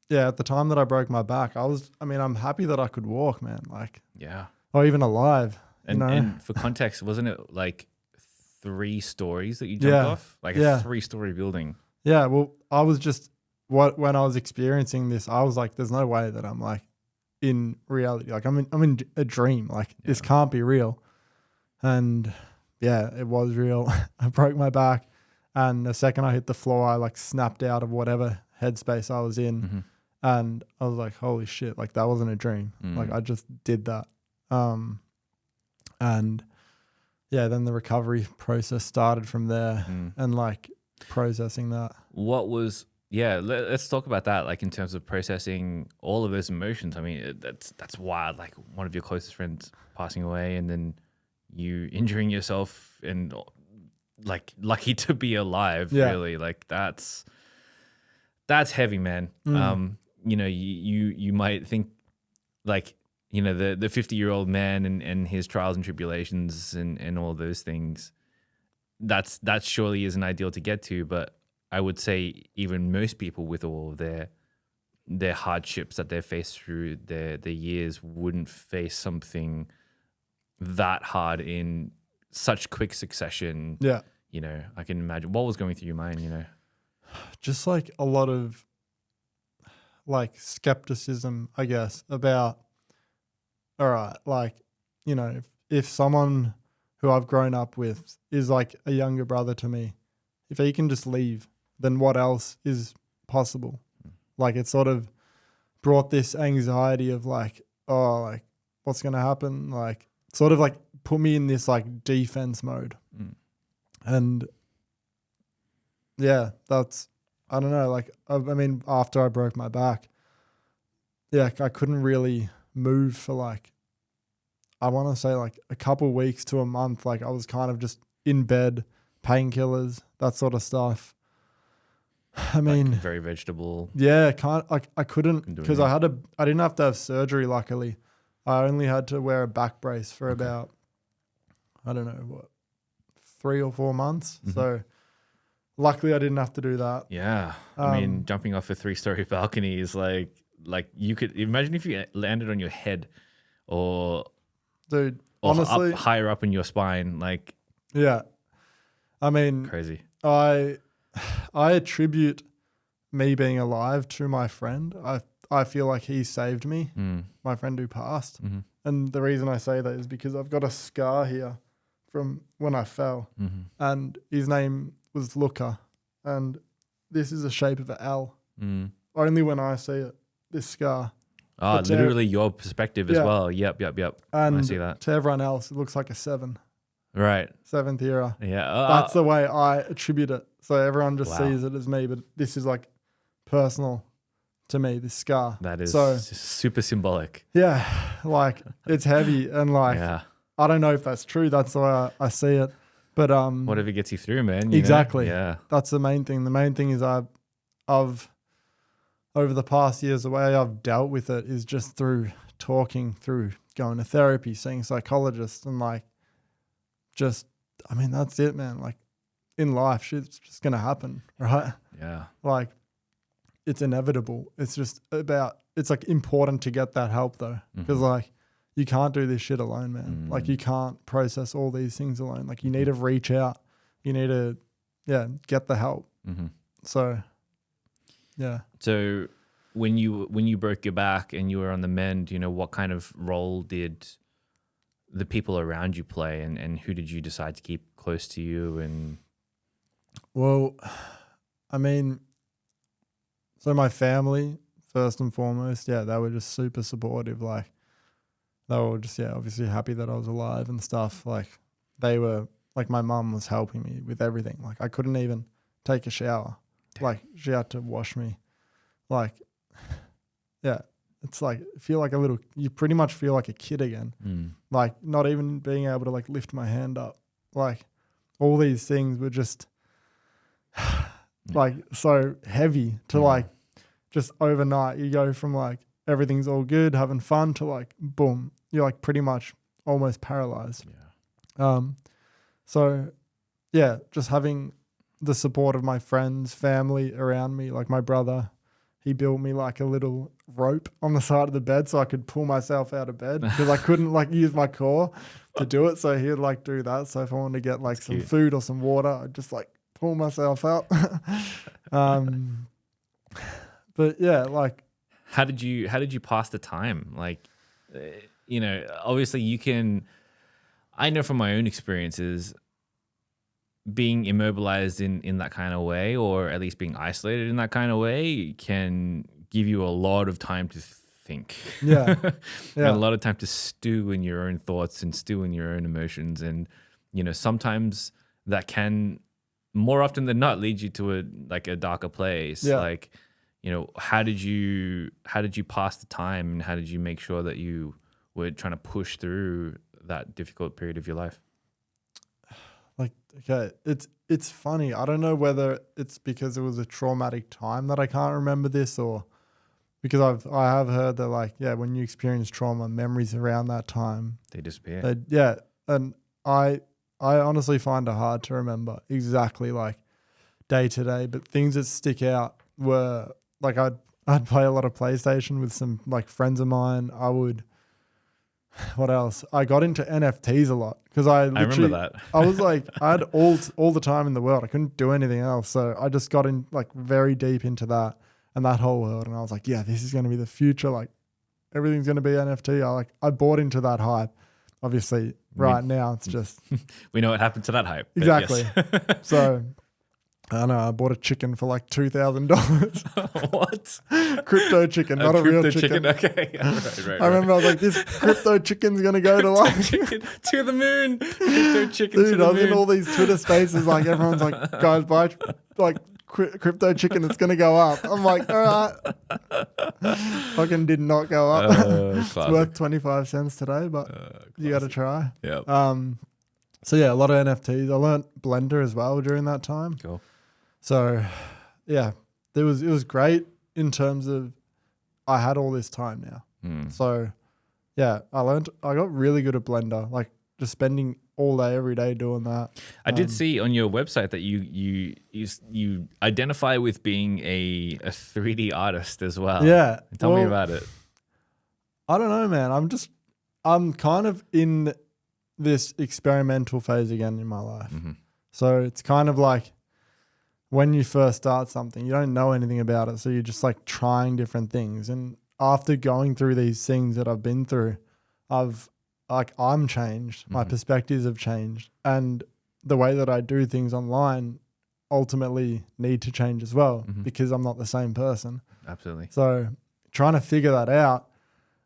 yeah, at the time that I broke my back, I'm happy that I could walk, man. Like, Yeah. or even alive, And for context, wasn't it like 3 stories that you jumped off? Like a 3-story building. Yeah. Well, I was just, when I was experiencing this, I was like, there's no way that I'm like in reality. Like I'm in a dream. Like this can't be real. And yeah, it was real. I broke my back, and the second I hit the floor, I like snapped out of whatever headspace I was in. Mm-hmm. And I was like, holy shit, like that wasn't a dream. Like I just did that. And yeah, then the recovery process started from there and like processing that. Let's talk about that. Like in terms of processing all of those emotions. I mean, that's wild. Like one of your closest friends passing away, and then you injuring yourself, and like lucky to be alive. Yeah. Really, like that's heavy, man. You might think like, the 50-year-old man and his trials and tribulations and all those things, that surely isn't ideal to get to. But I would say even most people with all of their hardships that they've faced through their years wouldn't face something that hard in such quick succession. Yeah. I can imagine what was going through your mind, Just like a lot of like skepticism, I guess, about, all right, like, if someone who I've grown up with is like a younger brother to me, if he can just leave, then what else is possible? Like it sort of brought this anxiety of like, oh, like what's going to happen? Like sort of like put me in this like defense mode. And yeah, I don't know. Like, I mean, after I broke my back, yeah, I couldn't really move for like, I want to say like a couple weeks to a month. Like I was kind of just in bed, painkillers, that sort of stuff. I mean, like very vegetable. Yeah, I couldn't, because I didn't have to have surgery. Luckily, I only had to wear a back brace for about, I don't know, 3 or 4 months. So luckily I didn't have to do that. Yeah. I mean, jumping off a 3-story balcony is like you could imagine if you landed on your head or honestly, higher up in your spine. Like, yeah, I mean, crazy. I attribute me being alive to my friend. I feel like he saved me, my friend who passed. And the reason I say that is because I've got a scar here from when I fell, and his name was Luca, and this is the shape of an L. Only when I see it, this scar. Oh, literally your perspective as well. Yep. And I see that. To everyone else, it looks like a 7. Right. 7th era. Yeah. That's the way I attribute it. So everyone just sees it as me, but this is like personal to me, this scar. That is so super symbolic. Yeah. Like it's heavy, and like, I don't know if that's true. That's the way I see it. But whatever gets you through, man. Exactly. Yeah. That's the main thing. The main thing is I've over the past years, the way I've dealt with it is just through talking, through going to therapy, seeing psychologists, and like that's it, man. Like in life, shit's just gonna happen, right? Yeah. Like it's inevitable. It's just it's like important to get that help though, because like you can't do this shit alone, man. Like you can't process all these things alone. Like you need to reach out. You need to, get the help. So, yeah. So when you broke your back and you were on the mend, what kind of role did the people around you play, and who did you decide to keep close to you? And well, I mean, so my family, first and foremost, they were just super supportive. Like they were just, obviously happy that I was alive and stuff. Like they were, like my mum was helping me with everything. Like I couldn't even take a shower. Like she had to wash me. Like, it's like, you pretty much feel like a kid again. Like not even being able to like lift my hand up. Like all these things were just like so heavy to like just overnight. You go from like everything's all good, having fun, to like, boom, you're like pretty much almost paralyzed. So just having the support of my friends, family around me, like my brother, he built me like a little rope on the side of the bed so I could pull myself out of bed because I couldn't like use my core to do it. So he'd like do that. So if I wanted to get like some food or some water, I'd just like pull myself up. But yeah, like, how did you pass the time? Like, obviously you can, I know from my own experiences, being immobilized in that kind of way, or at least being isolated in that kind of way, can give you a lot of time to think. Yeah. And a lot of time to stew in your own thoughts and stew in your own emotions. And, sometimes that can, more often than not, lead you to a darker place. Yeah. Like, how did you pass the time, and how did you make sure that you were trying to push through that difficult period of your life? Like, okay, it's funny. I don't know whether it's because it was a traumatic time that I can't remember this, or because I have heard that, like, yeah, when you experience trauma, memories around that time, they disappear. And I honestly find it hard to remember exactly like day to day, but things that stick out were like I'd play a lot of PlayStation with some like friends of mine. What else? I got into NFTs a lot because I remember that. I was like, I had all the time in the world. I couldn't do anything else. So I just got in like very deep into that and that whole world. And I was like, yeah, this is going to be the future. Like everything's going to be NFT. I bought into that hype. Obviously right now it's just. We know what happened to that hype. Exactly. Yes. So I don't know. I bought a chicken for like $2,000. What? Crypto chicken, not a real chicken. Okay. Right. I remember I was like, this crypto chicken's going to go to like to the moon. Crypto chicken Dude, to the I was moon. in all these Twitter spaces, like everyone's like, guys, buy like crypto chicken, it's going to go up. I'm like, all right. Fucking did not go up. It's worth 25 cents today, but you got to try. Yeah. So yeah, a lot of NFTs. I learned Blender as well during that time. Cool. So yeah, it was great in terms of I had all this time now. So yeah, I got really good at Blender, like just spending all day, every day doing that. I did see on your website that you identify with being a 3D artist as well. Yeah. Tell me about it. I don't know, man. I'm kind of in this experimental phase again in my life. Mm-hmm. So it's kind of like when you first start something, you don't know anything about it. So you're just like trying different things. And after going through these things that I've been through, I'm changed. My perspectives have changed. And the way that I do things online ultimately need to change as well because I'm not the same person. Absolutely. So trying to figure that out,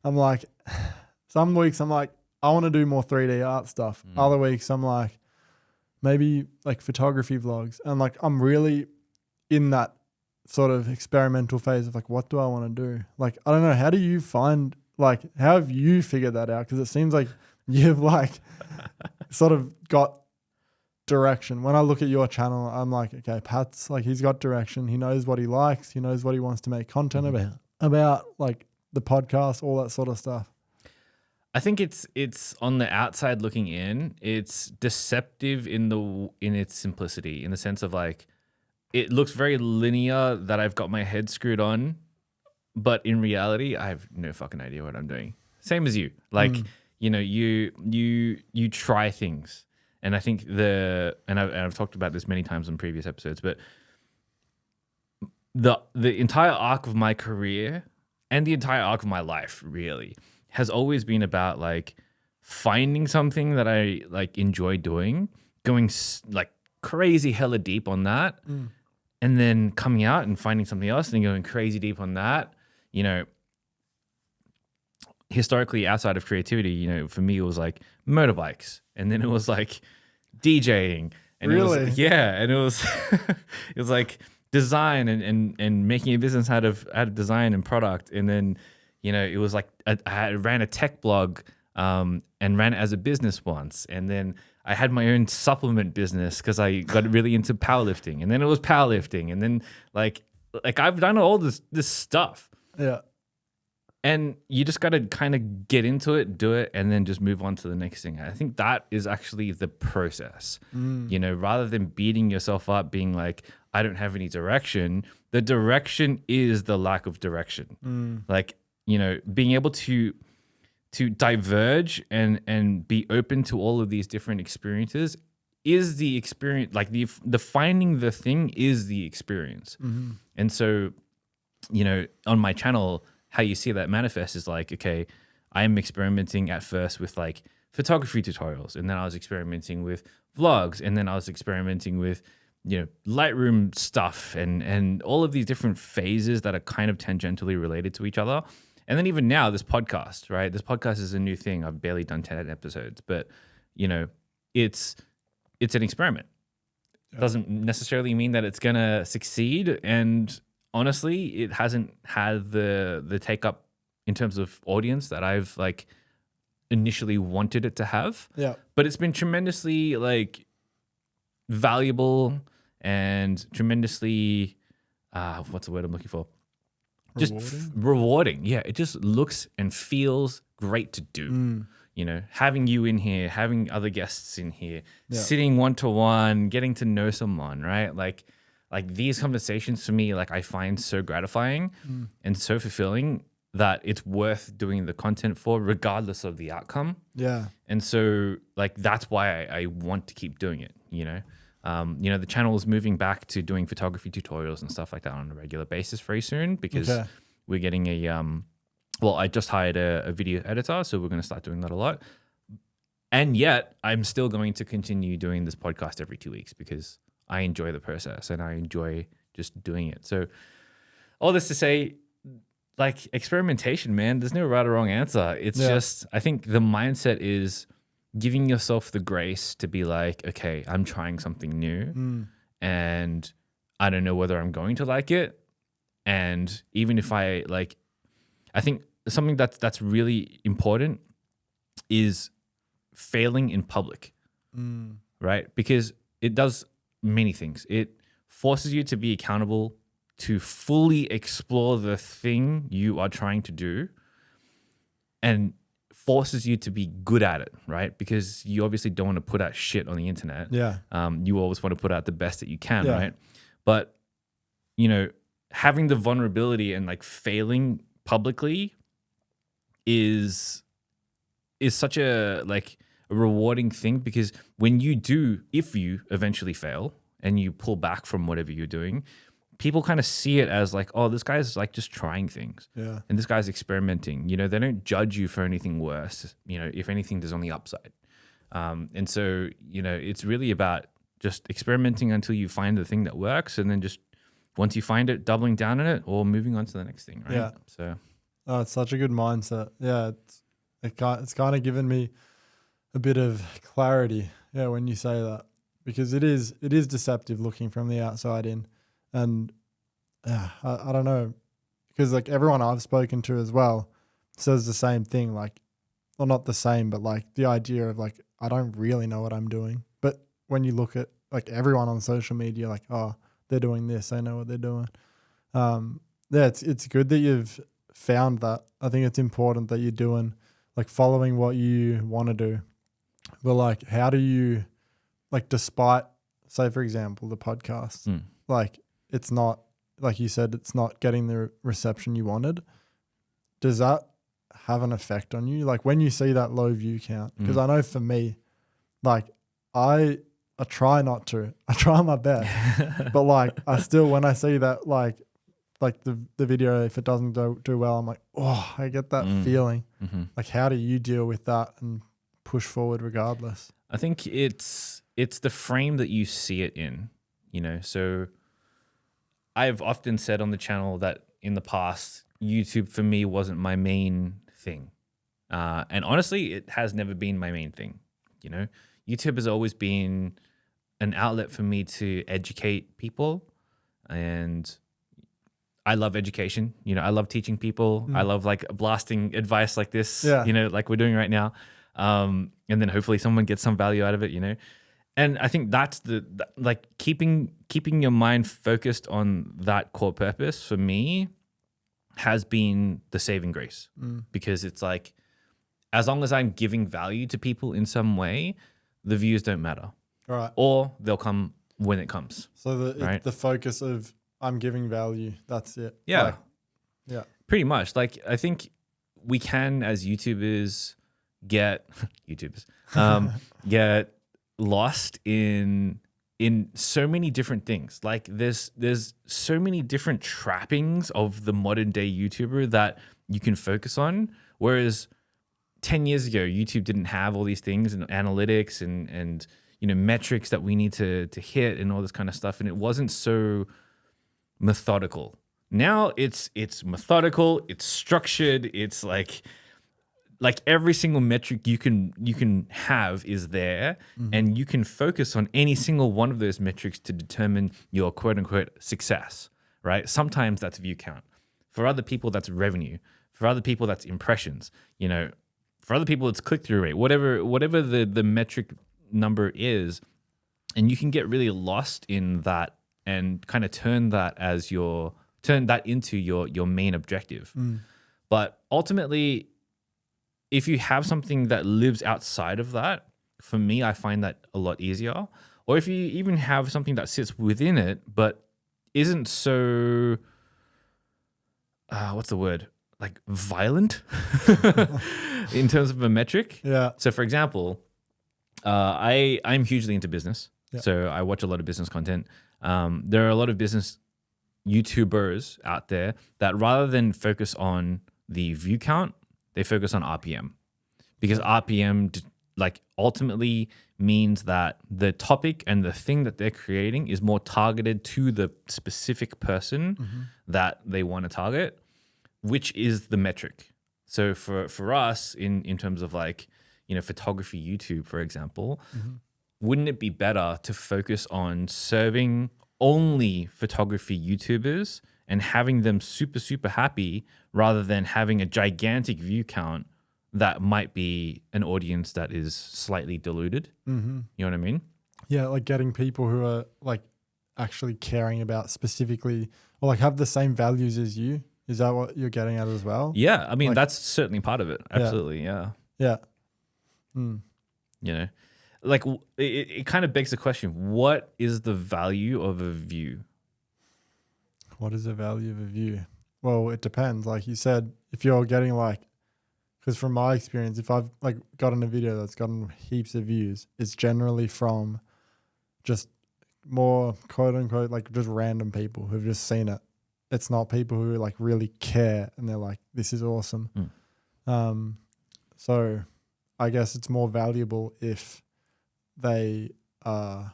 I'm like, some weeks I'm like, I want to do more 3D art stuff. Other weeks I'm like, maybe like photography vlogs. And like, I'm really in that sort of experimental phase of like, what do I want to do? Like, I don't know. How do you find, like, how have you figured that out? Because it seems like you've like sort of got direction. When I look at your channel, I'm like, okay, Pat's like, he's got direction. He knows what he likes. He knows what he wants to make content about like the podcast, all that sort of stuff. I think it's on the outside looking in, it's deceptive in its simplicity, in the sense of like, it looks very linear that I've got my head screwed on, but in reality, I have no fucking idea what I'm doing. Same as you. Like, you try things. And I think I've talked about this many times on previous episodes, but the entire arc of my career and the entire arc of my life really has always been about like finding something that I like enjoy doing, going like crazy hella deep on that, and then coming out and finding something else and then going crazy deep on that. Historically outside of creativity, for me it was like motorbikes, and then it was like DJing, and really, and it was it was like design and making a business out of design and product, and then it was like I ran a tech blog and ran it as a business once, and then I had my own supplement business because I got really into powerlifting, and then it was powerlifting, and then like I've done all this stuff. Yeah. And you just got to kind of get into it, do it, and then just move on to the next thing. I think that is actually the process. Rather than beating yourself up, being like, I don't have any direction, The direction is the lack of direction. Like, you know, being able to diverge and be open to all of these different experiences is the experience. Like the finding the thing is the experience. And so, you know, on my channel, how you see that manifest is like, okay, I'm experimenting at first with like photography tutorials, and then I was experimenting with vlogs, and then I was experimenting with, you know, Lightroom stuff and all of these different phases that are kind of tangentially related to each other. And then even now, this podcast, right? This podcast is a new thing. I've barely done 10 episodes, but, you know, it's an experiment. It doesn't necessarily mean that it's going to succeed. And honestly, it hasn't had the take up in terms of audience that I've like initially wanted it to have. Yeah. But it's been tremendously like valuable and tremendously, what's the word I'm looking for? Just rewarding. Yeah, it just looks and feels great to do. You know, having you in here, having other guests in here, sitting one-to-one, getting to know someone, right? Like these conversations for me, like I find so gratifying and so fulfilling that it's worth doing the content for regardless of the outcome. Yeah. And so like, that's why I want to keep doing it, you know? You know, the channel is moving back to doing photography tutorials and stuff like that on a regular basis very soon because we're getting well, I just hired a video editor, so we're going to start doing that a lot. And yet I'm still going to continue doing this podcast every 2 weeks because I enjoy the process and I enjoy just doing it. So all this to say, like experimentation, man, there's no right or wrong answer. It's just, I think the mindset is giving yourself the grace to be like, okay, I'm trying something new and I don't know whether I'm going to like it. And even if I think something that's really important is failing in public, right? Because it does many things. It forces you to be accountable to fully explore the thing you are trying to do and forces you to be good at it, right? Because you obviously don't want to put out shit on the internet. Yeah. You always want to put out the best that you can, right? But, you know, having the vulnerability and like failing publicly is such a like a rewarding thing because when you do, if you eventually fail and you pull back from whatever you're doing, people kind of see it as like, oh, this guy's like just trying things. Yeah. And this guy's experimenting. You know, they don't judge you for anything worse. You know, if anything, there's on the upside. And so, you know, it's really about just experimenting until you find the thing that works. And then just once you find it, doubling down on it or moving on to the next thing, right? Yeah. So. Oh, it's such a good mindset. Yeah. It's kind of given me a bit of clarity. Yeah. When you say that, because it is deceptive looking from the outside in. And I don't know, because like everyone I've spoken to as well says the same thing, like, well, not the same, but like the idea of like, I don't really know what I'm doing. But when you look at like everyone on social media, like, oh, they're doing this, they know what they're doing. Yeah, it's good that you've found that. I think it's important that you're doing, like following what you want to do. But like, how do you, like, despite, say, for example, the podcast, like, it's not, like you said, it's not getting the reception you wanted. Does that have an effect on you? Like when you see that low view count, because I know for me, like I try not to, I try my best, but like I still, when I see that, like the video, if it doesn't do well, I'm like, oh, I get that feeling. Like how do you deal with that and push forward regardless? I think it's the frame that you see it in, you know, so I've often said on the channel that in the past, YouTube for me wasn't my main thing. And honestly, it has never been my main thing. You know, YouTube has always been an outlet for me to educate people. And I love education. You know, I love teaching people. I love like blasting advice like this, you know, like we're doing right now. And then hopefully someone gets some value out of it, you know. And I think that's like keeping your mind focused on that core purpose for me has been the saving grace because it's like, as long as I'm giving value to people in some way, the views don't matter. Right. Or they'll come when it comes. So the focus of I'm giving value. That's it. Yeah. Like, yeah. Pretty much. Like, I think we can, as YouTubers, get get lost in so many different things. Like, there's so many different trappings of the modern day YouTuber that you can focus on. Whereas 10 years ago, YouTube didn't have all these things and analytics and metrics that we need to hit and all this kind of stuff, and it wasn't so methodical. Now it's methodical, it's structured, it's like every single metric you can have is there, and you can focus on any single one of those metrics to determine your quote unquote success, right? Sometimes that's view count. For other people, that's revenue. For other people, that's impressions. For other people, it's click-through rate, whatever the metric number is, and you can get really lost in that and kind of turn that into your main objective. But ultimately, if you have something that lives outside of that, for me, I find that a lot easier. Or if you even have something that sits within it, but isn't so, what's the word? Like violent in terms of a metric. Yeah. So for example, I'm hugely into business. Yeah. So I watch a lot of business content. There are a lot of business YouTubers out there that rather than focus on the view count, they focus on RPM, because RPM ultimately means that the topic and the thing that they're creating is more targeted to the specific person that they want to target, which is the metric. So for us in terms of photography YouTube, for example, wouldn't it be better to focus on serving only photography YouTubers and having them super, super happy rather than having a gigantic view count that might be an audience that is slightly diluted? You know what I mean? Yeah, like getting people who are like actually caring about specifically or like have the same values as you. Is that what you're getting at as well? Yeah, I mean, that's certainly part of it. Absolutely, yeah. Yeah. It kind of begs the question, what is the value of a view? What is the value of a view? Well, it depends. Like you said, if you're getting because from my experience, if I've gotten a video that's gotten heaps of views, it's generally from just more quote unquote just random people who've just seen it. It's not people who really care and they're like, this is awesome. So I guess it's more valuable if they are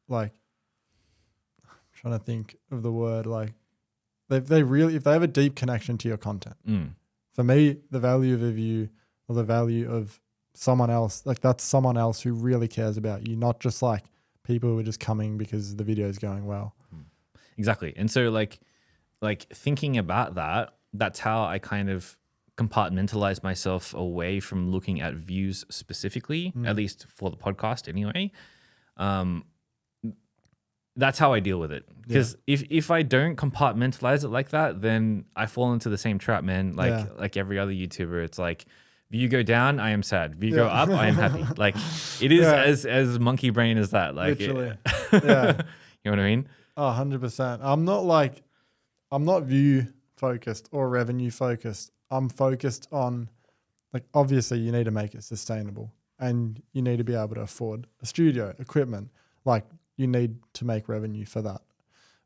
I'm trying to think of the word, if they have a deep connection to your content. For me, the value of a view or the value of someone else, that's someone else who really cares about you, not just people who are just coming because the video is going well. Exactly. And so thinking about that, that's how I kind of compartmentalize myself away from looking at views specifically, at least for the podcast anyway. That's how I deal with it. Because if I don't compartmentalize it like that, then I fall into the same trap, man. Like every other YouTuber, it's like, view go down, I am sad. View go up, I am happy. It is as monkey brain as that. Literally. You know what I mean? Oh, 100%. I'm not view focused or revenue focused. I'm focused on obviously you need to make it sustainable and you need to be able to afford a studio, equipment. You need to make revenue for that.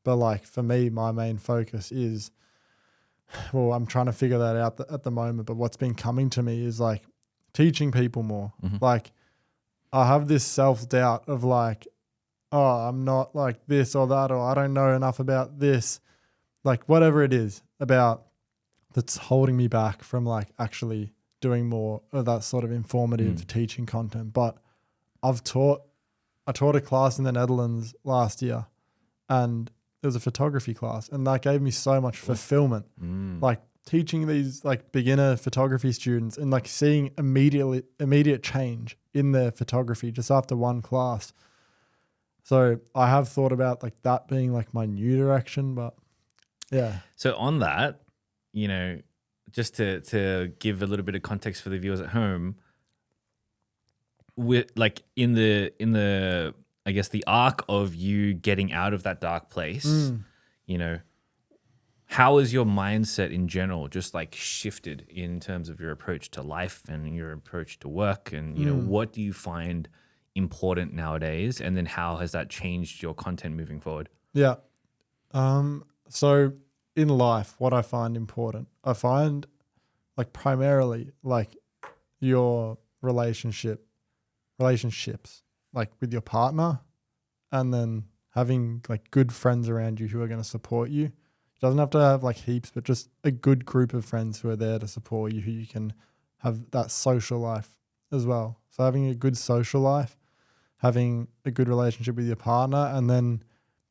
But for me, my main focus is, well, I'm trying to figure that out at the moment, but what's been coming to me is teaching people more. I have this self-doubt of oh, I'm not this or that, or I don't know enough about this, whatever it is about that's holding me back from actually doing more of that sort of informative teaching content. But I taught a class in the Netherlands last year, and it was a photography class, and that gave me so much fulfillment. Teaching these beginner photography students and seeing immediate change in their photography just after one class. So I have thought about that being my new direction, but yeah. So on that, just to give a little bit of context for the viewers at home, with in the I guess, the arc of you getting out of that dark place, you know, how has your mindset in general just like shifted in terms of your approach to life and your approach to work? And, you know, what do you find important nowadays? And then how has that changed your content moving forward? Yeah. So in life, what I find important, I find like primarily like your relationships, like with your partner, and then having like good friends around you who are going to support you. It doesn't have to have like heaps, but just a good group of friends who are there to support you, who you can have that social life as well. So having a good social life, having a good relationship with your partner, and then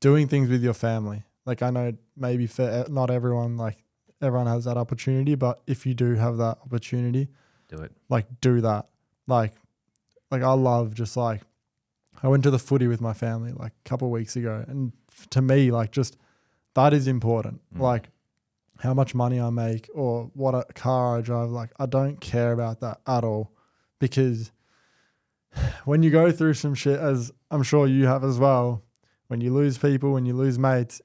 doing things with your family. Like I know maybe for not everyone, like everyone has that opportunity, but if you do have that opportunity, Do it. like do that. Like I love just like, I went to the footy with my family like a couple of weeks ago, and to me, like just that is important. Like how much money I make or what a car I drive, like I don't care about that at all, because when you go through some shit, as I'm sure you have as well, when you lose people, when you lose mates,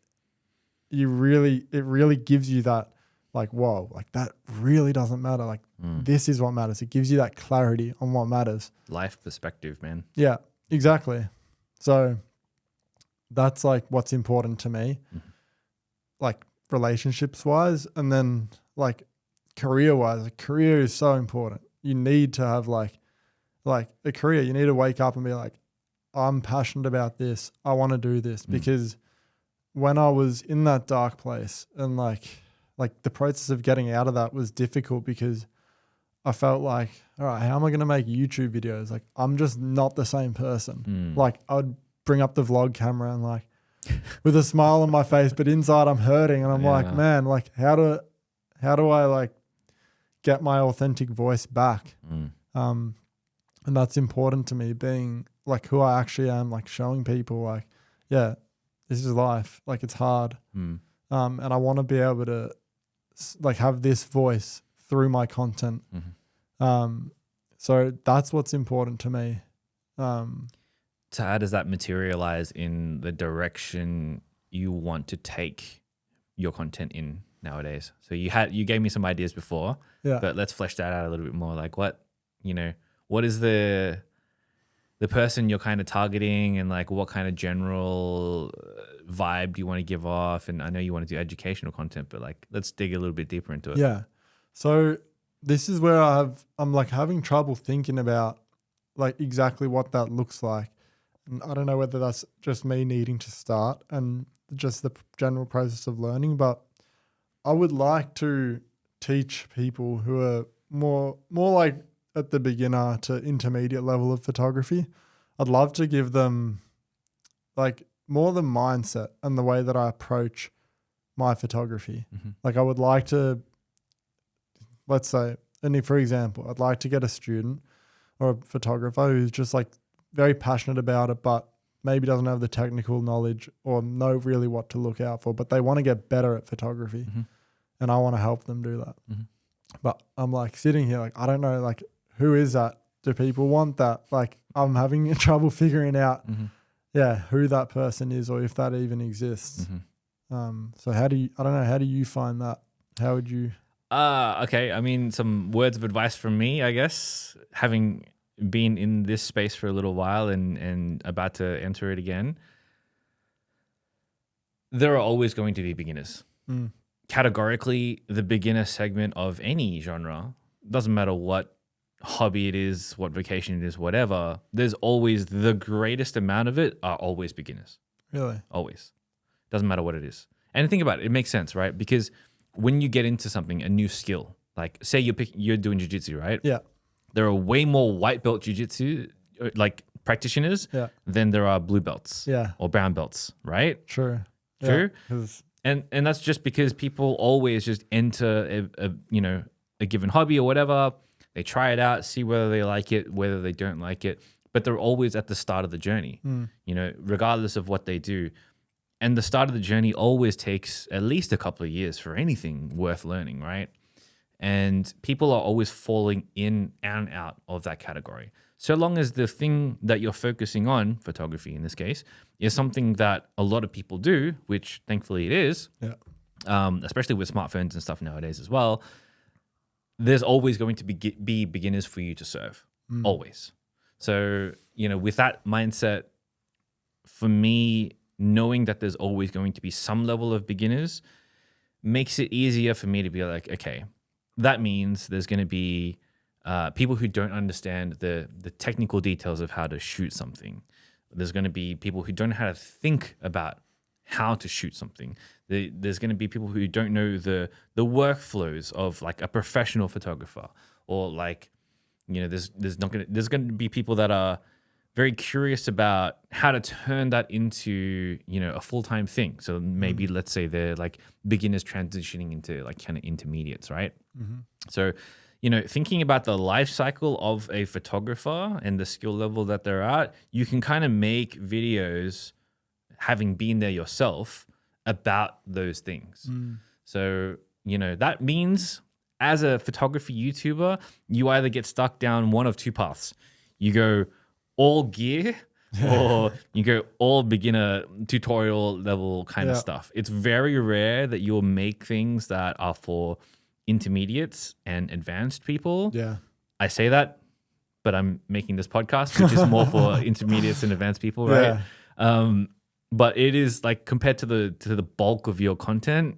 it really gives you that like, whoa, like that really doesn't matter. Like this is what matters. It gives you that clarity on what matters. Life perspective, man. Yeah, exactly. So that's like what's important to me, like relationships wise, and then like career wise. Like career is so important. You need to have like a career. You need to wake up and be like, I'm passionate about this. I want to do this, because when I was in that dark place and like the process of getting out of that was difficult, because I felt like, all right, how am I going to make YouTube videos? Like, I'm just not the same person. Like I would bring up the vlog camera and like with a smile on my face, but inside I'm hurting. And I'm like, man, like how do I like get my authentic voice back? And that's important to me, being like who I actually am, like showing people like, yeah, this is life. Like it's hard. And I want to be able to like have this voice through my content. So that's what's important to me. So how does that materialize in the direction you want to take your content in nowadays? So you gave me some ideas before, but let's flesh that out a little bit more. Like what is the person you're kind of targeting, and like what kind of general vibe do you want to give off? And I know you want to do educational content, but like let's dig a little bit deeper into it. Yeah. So this is where I'm like having trouble thinking about like exactly what that looks like. And I don't know whether that's just me needing to start and just the general process of learning, but I would like to teach people who are more like at the beginner to intermediate level of photography. I'd love to give them like more the mindset and the way that I approach my photography. Like I would like to, let's say, and for example, I'd like to get a student or a photographer who's just like very passionate about it, but maybe doesn't have the technical knowledge or know really what to look out for, but they want to get better at photography. And I want to help them do that. But I'm like sitting here, like, I don't know, like, who is that? Do people want that? Like, I'm having trouble figuring out, who that person is or if that even exists. So I don't know, how do you find that? How would you? Okay. I mean, some words of advice from me, I guess, having been in this space for a little while and about to enter it again. There are always going to be beginners. Categorically, the beginner segment of any genre, doesn't matter what hobby it is, what vocation it is, whatever, there's always the greatest amount of it are always beginners. Really? Always. Doesn't matter what it is. And think about it, it makes sense, right? Because when you get into something, a new skill, like say you're doing jiu-jitsu, right? Yeah. There are way more white belt jiu-jitsu like practitioners than there are blue belts or brown belts, right? True. True. Yeah, and that's just because people always just enter a given hobby or whatever. They try it out, see whether they like it, whether they don't like it, but they're always at the start of the journey, regardless of what they do. And the start of the journey always takes at least a couple of years for anything worth learning, right? And people are always falling in and out of that category. So long as the thing that you're focusing on, photography in this case, is something that a lot of people do, which thankfully it is, especially with smartphones and stuff nowadays as well, there's always going to be beginners for you to serve, always. So, with that mindset, for me, knowing that there's always going to be some level of beginners makes it easier for me to be like, okay, that means there's going to be people who don't understand the technical details of how to shoot something. There's going to be people who don't know how to think about how to shoot something. There's going to be people who don't know the workflows of like a professional photographer, or like, there's going to be people that are very curious about how to turn that into, a full-time thing. So maybe let's say they're like beginners transitioning into like kind of intermediates, right? Mm-hmm. So, thinking about the life cycle of a photographer and the skill level that they're at, you can kind of make videos, having been there yourself, about those things. So, that means as a photography YouTuber, you either get stuck down one of two paths. You go all gear or you go all beginner tutorial level kind of stuff. It's very rare that you'll make things that are for intermediates and advanced people. Yeah. I say that, but I'm making this podcast, which is more for intermediates and advanced people, right? Yeah. But it is like, compared to the bulk of your content,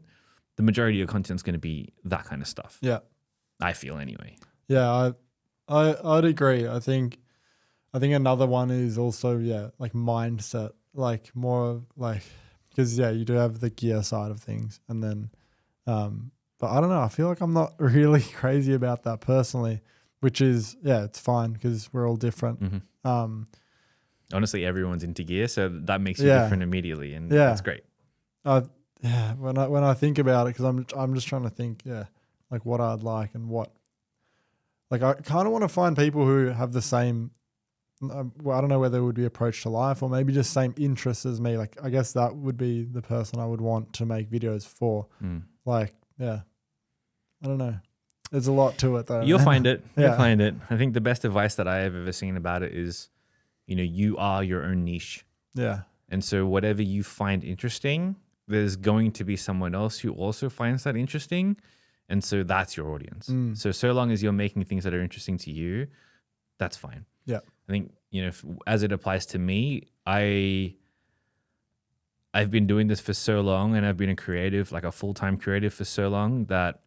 the majority of your content is going to be that kind of stuff. Yeah. I feel anyway. Yeah, I'd agree. I think another one is also, like mindset, like more of like, because you do have the gear side of things, and then, but I don't know, I feel like I'm not really crazy about that personally, which is, it's fine because we're all different. Mm-hmm. Honestly, everyone's into gear, so that makes you different immediately, and that's great. When I think about it, because I'm just trying to think, like what I'd like and what, like I kind of want to find people who have the same. Well, I don't know whether it would be approach to life or maybe just same interests as me. Like, I guess that would be the person I would want to make videos for. Like, I don't know. There's a lot to it though. You'll find it. You'll find it. I think the best advice that I have ever seen about it is, you are your own niche. Yeah. And so whatever you find interesting, there's going to be someone else who also finds that interesting. And so that's your audience. So long as you're making things that are interesting to you, that's fine. Yeah. I think, as it applies to me, I've been doing this for so long, and I've been a creative, like a full-time creative for so long, that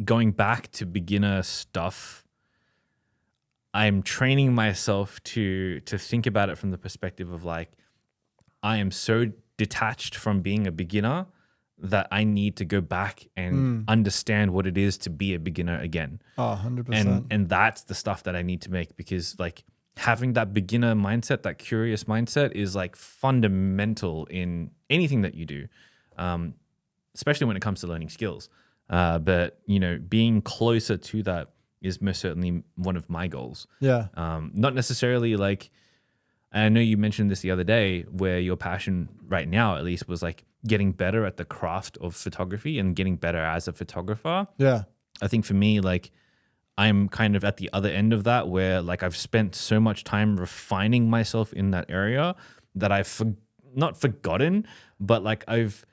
going back to beginner stuff, I'm training myself to think about it from the perspective of like, I am so detached from being a beginner that I need to go back and understand what it is to be a beginner again. Oh, 100%. And that's the stuff that I need to make, because like having that beginner mindset, that curious mindset, is like fundamental in anything that you do, especially when it comes to learning skills. But, being closer to that is most certainly one of my goals. Yeah. Not necessarily like, I know you mentioned this the other day, where your passion right now, at least, was like getting better at the craft of photography and getting better as a photographer. Yeah. I think for me, like, I'm kind of at the other end of that, where like I've spent so much time refining myself in that area that I've not forgotten, but like I've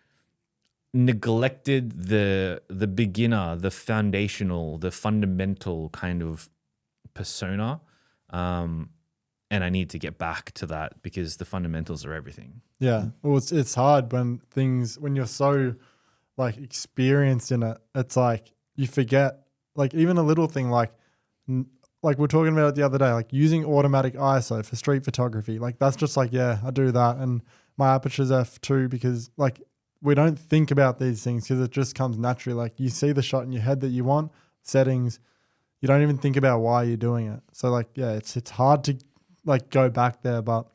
neglected the beginner, the foundational, the fundamental kind of persona. And I need to get back to that, because the fundamentals are everything. Yeah. Well, it's hard when you're so like experienced in it, it's like you forget, like even a little thing like we're talking about it the other day, like using automatic ISO for street photography. Like that's just like, I do that. And my aperture's f2, because like we don't think about these things because it just comes naturally. Like you see the shot in your head that you want, settings, you don't even think about why you're doing it. So like, it's hard to like go back there. But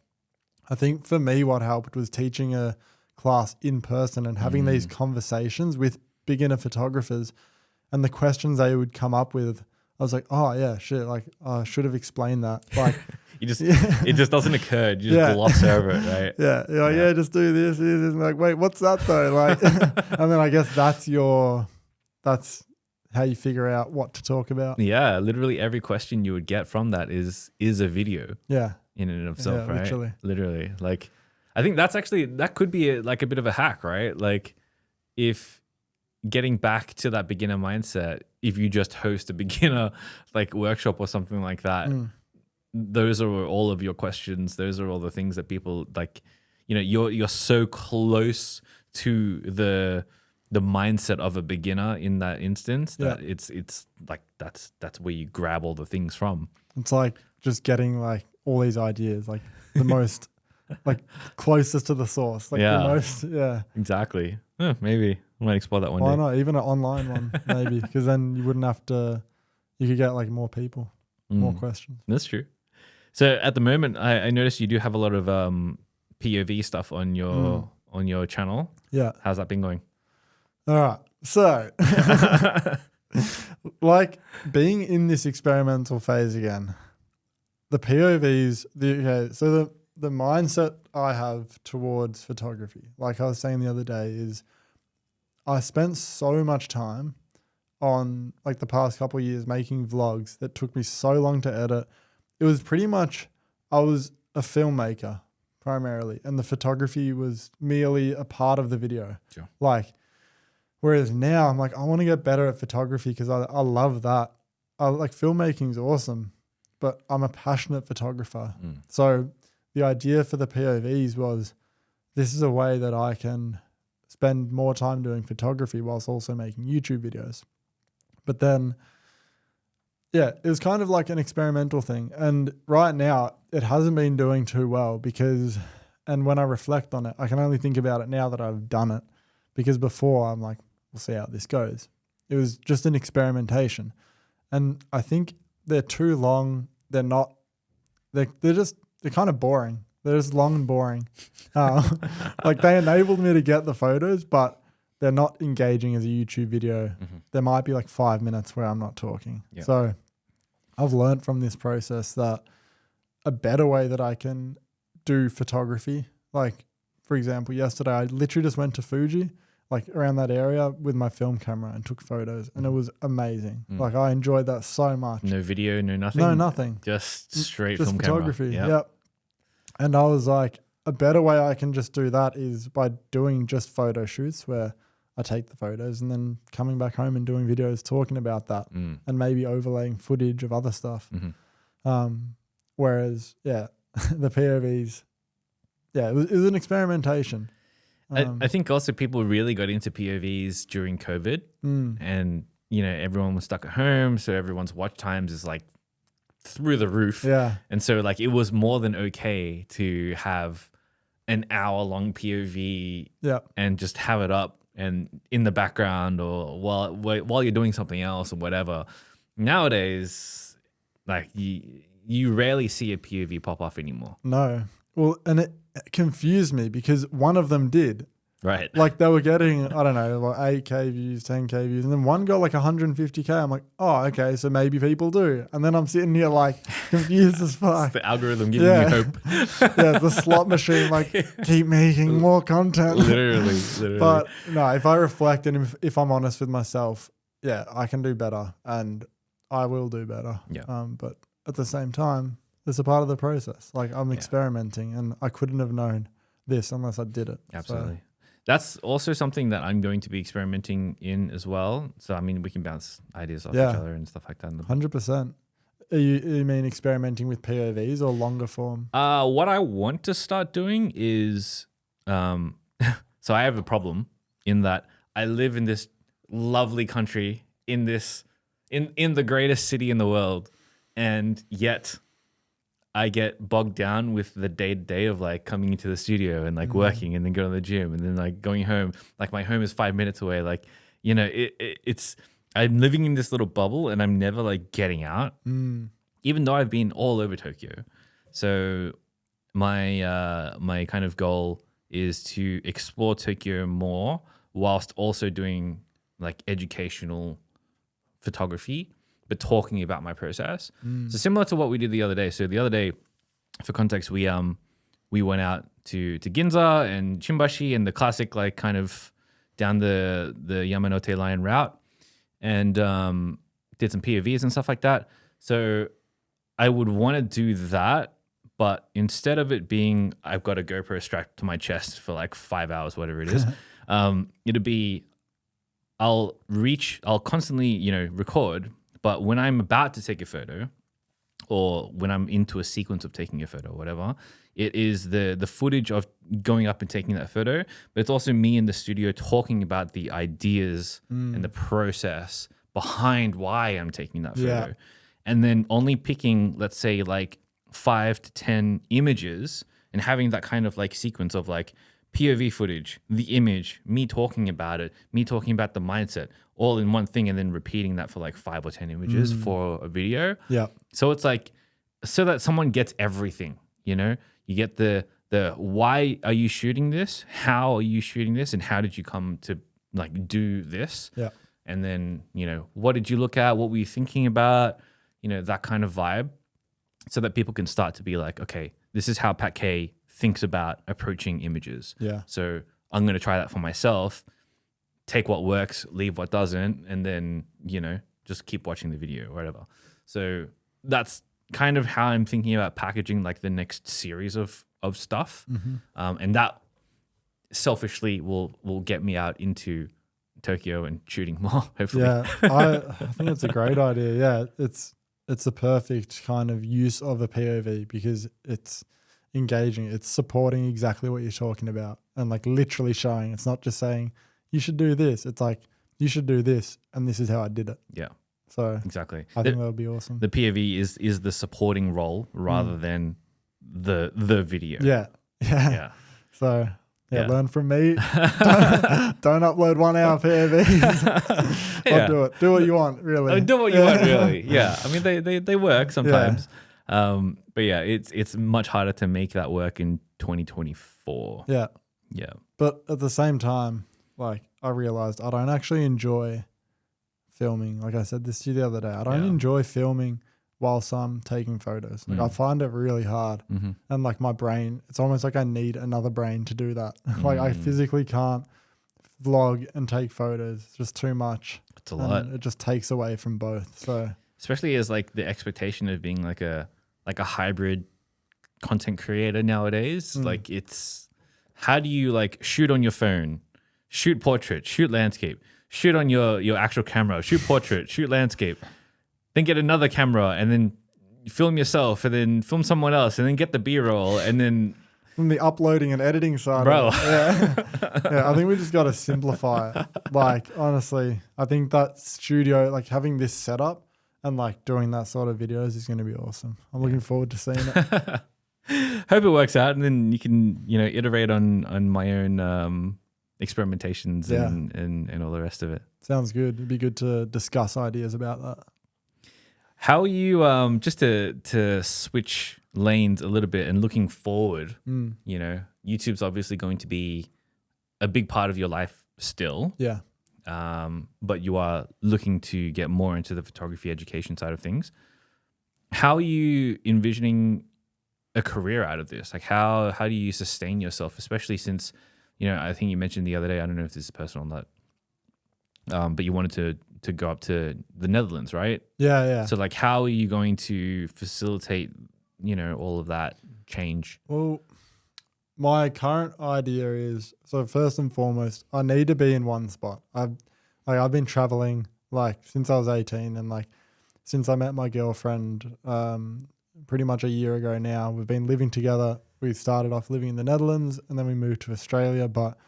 I think for me, what helped was teaching a class in person and having these conversations with beginner photographers, and the questions they would come up with, I was like, oh yeah, shit. Like I should have explained that. Like it just doesn't occur. You just gloss over it, right? Yeah. You're like, just do this. And like, wait, what's that though? Like, and then I guess that's how you figure out what to talk about. Yeah, literally every question you would get from that is a video Yeah. in and of itself, Yeah, right? Literally. Like, I think that could be like a bit of a hack, right? Like, if getting back to that beginner mindset, if you just host a beginner like workshop or something like that, those are all of your questions. Those are all the things that people like, you know, you're so close to the mindset of a beginner in that instance that it's like that's where you grab all the things from. It's like just getting like all these ideas, like the most like closest to the source, like the most, exactly. Maybe I might explore that one Why day. not? Even an online one, maybe, because then you wouldn't have to. You could get like more people, more questions. That's true. So at the moment, I noticed you do have a lot of POV stuff on your channel. Yeah. How's that been going? All right. So, like being in this experimental phase again, the POVs, the mindset I have towards photography, like I was saying the other day, is I spent so much time on like the past couple of years making vlogs that took me so long to edit. It was pretty much, I was a filmmaker primarily, and the photography was merely a part of the video. Sure. Like, whereas now I'm like, I want to get better at photography because I love that. Like filmmaking's awesome, but I'm a passionate photographer. So the idea for the POVs was, this is a way that I can spend more time doing photography whilst also making YouTube videos. But then, yeah, it was kind of like an experimental thing. And right now it hasn't been doing too well because, and when I reflect on it, I can only think about it now that I've done it, because before I'm like, we'll see how this goes. It was just an experimentation. And I think they're too long. They're not, they're kind of boring. They're just long and boring. Like they enabled me to get the photos, but they're not engaging as a YouTube video. There might be like 5 minutes where I'm not talking. Yeah. So I've learned from this process that a better way that I can do photography, like for example, yesterday I literally just went to Fuji, like around that area with my film camera and took photos, and it was amazing. Like I enjoyed that so much. No video, no nothing? No, nothing. Just straight Just film photography. camera. Yep. And I was like, a better way I can just do that is by doing just photo shoots where I take the photos and then coming back home and doing videos talking about that and maybe overlaying footage of other stuff. Whereas, yeah, the POVs, yeah, it was an experimentation. I think also people really got into POVs during COVID and, you know, everyone was stuck at home. So everyone's watch times is like through the roof. Yeah. And so like it was more than okay to have an hour-long POV and just have it up and in the background or while you're doing something else or whatever. Nowadays, like you rarely see a POV pop off anymore. No. Well, and it confused me because one of them did. Right. Like they were getting, I don't know, like 8K views, 10K views. And then one got like 150K. I'm like, oh, okay. So maybe people do. And then I'm sitting here like confused as fuck. It's the algorithm giving you hope. Yeah, the slot machine, like keep making more content. Literally. But no, if I reflect and if I'm honest with myself, yeah, I can do better and I will do better. Yeah. But at the same time, it's a part of the process. Like I'm experimenting and I couldn't have known this unless I did it. Absolutely. That's also something that I'm going to be experimenting in as well. So, I mean, we can bounce ideas off each other and stuff like that. 100%. You mean experimenting with POVs or longer form? What I want to start doing is, so I have a problem in that I live in this lovely country in the greatest city in the world. And yet I get bogged down with the day-to-day of like coming into the studio and like working and then going to the gym and then like going home. Like my home is 5 minutes away. Like, you know, it's I'm living in this little bubble and I'm never like getting out, even though I've been all over Tokyo. So my kind of goal is to explore Tokyo more whilst also doing like educational photography, but talking about my process. So similar to what we did the other day. So the other day, for context, we went out to Ginza and Chimbashi and the classic like kind of down the Yamanote line route. and did some POVs and stuff like that. So I would want to do that, but instead of it being I've got a GoPro strapped to my chest for like 5 hours, whatever it is, it'd be I'll constantly, you know, record, but when I'm about to take a photo or when I'm into a sequence of taking a photo or whatever, it is the footage of going up and taking that photo, but it's also me in the studio talking about the ideas and the process behind why I'm taking that photo. Yeah. And then only picking, let's say, like 5 to 10 images and having that kind of like sequence of like POV footage, the image, me talking about it, me talking about the mindset, all in one thing, and then repeating that for like 5 or 10 images for a video. Yeah. So it's like, so that someone gets everything, you know, you get the why are you shooting this? How are you shooting this? And how did you come to like do this? Yeah. And then, you know, what did you look at? What were you thinking about? You know, that kind of vibe, so that people can start to be like, okay, this is how Pat K thinks about approaching images. Yeah. So I'm going to try that for myself, take what works, leave what doesn't, and then, you know, just keep watching the video or whatever. So that's kind of how I'm thinking about packaging like the next series of stuff. And that selfishly will get me out into Tokyo and shooting more, hopefully. Yeah. I think it's a great idea. Yeah. It's the perfect kind of use of a POV because it's engaging. It's supporting exactly what you're talking about and like literally showing. It's not just saying you should do this. It's like you should do this and this is how I did it. Yeah. So exactly. I think that would be awesome. The POV is the supporting role rather than the video. Yeah. Yeah. Yeah. So Yeah. learn from me. Don't upload 1 hour POVs. Yeah. Do it. Do what you want, really. Do what you want, really. Yeah. I mean, they work sometimes. But yeah, it's much harder to make that work in 2024. Yeah. Yeah. But at the same time, like I realized I don't actually enjoy filming. Like I said this to you the other day, I don't enjoy filming whilst I'm taking photos. Like I find it really hard. And like my brain, it's almost like I need another brain to do that. Like I physically can't vlog and take photos. It's just too much. It's a lot. It just takes away from both. So especially as like the expectation of being like a hybrid content creator nowadays. Like it's, how do you like shoot on your phone, shoot portrait, shoot landscape, shoot on your actual camera, shoot portrait, shoot landscape, then get another camera and then film yourself and then film someone else and then get the B-roll and then from the uploading and editing side. Bro. Yeah, I think we just got to simplify it. Like, honestly, I think that studio, like having this setup and like doing that sort of videos is going to be awesome. I'm looking forward to seeing it. Hope it works out, and then you can, you know, iterate on my own experimentations and all the rest of it. Sounds good. It'd be good to discuss ideas about that. How are you, just to switch lanes a little bit and looking forward, you know, YouTube's obviously going to be a big part of your life still. Yeah. But you are looking to get more into the photography education side of things. How are you envisioning a career out of this? Like how do you sustain yourself, especially since, you know, I think you mentioned the other day, I don't know if this is personal or not, but you wanted to go up to the Netherlands, right? Yeah. So like, how are you going to facilitate, you know, all of that change? Well, my current idea is, so first and foremost, I need to be in one spot. I've been traveling like since I was 18, and like since I met my girlfriend pretty much a year ago now. We've been living together. We started off living in the Netherlands and then we moved to Australia, but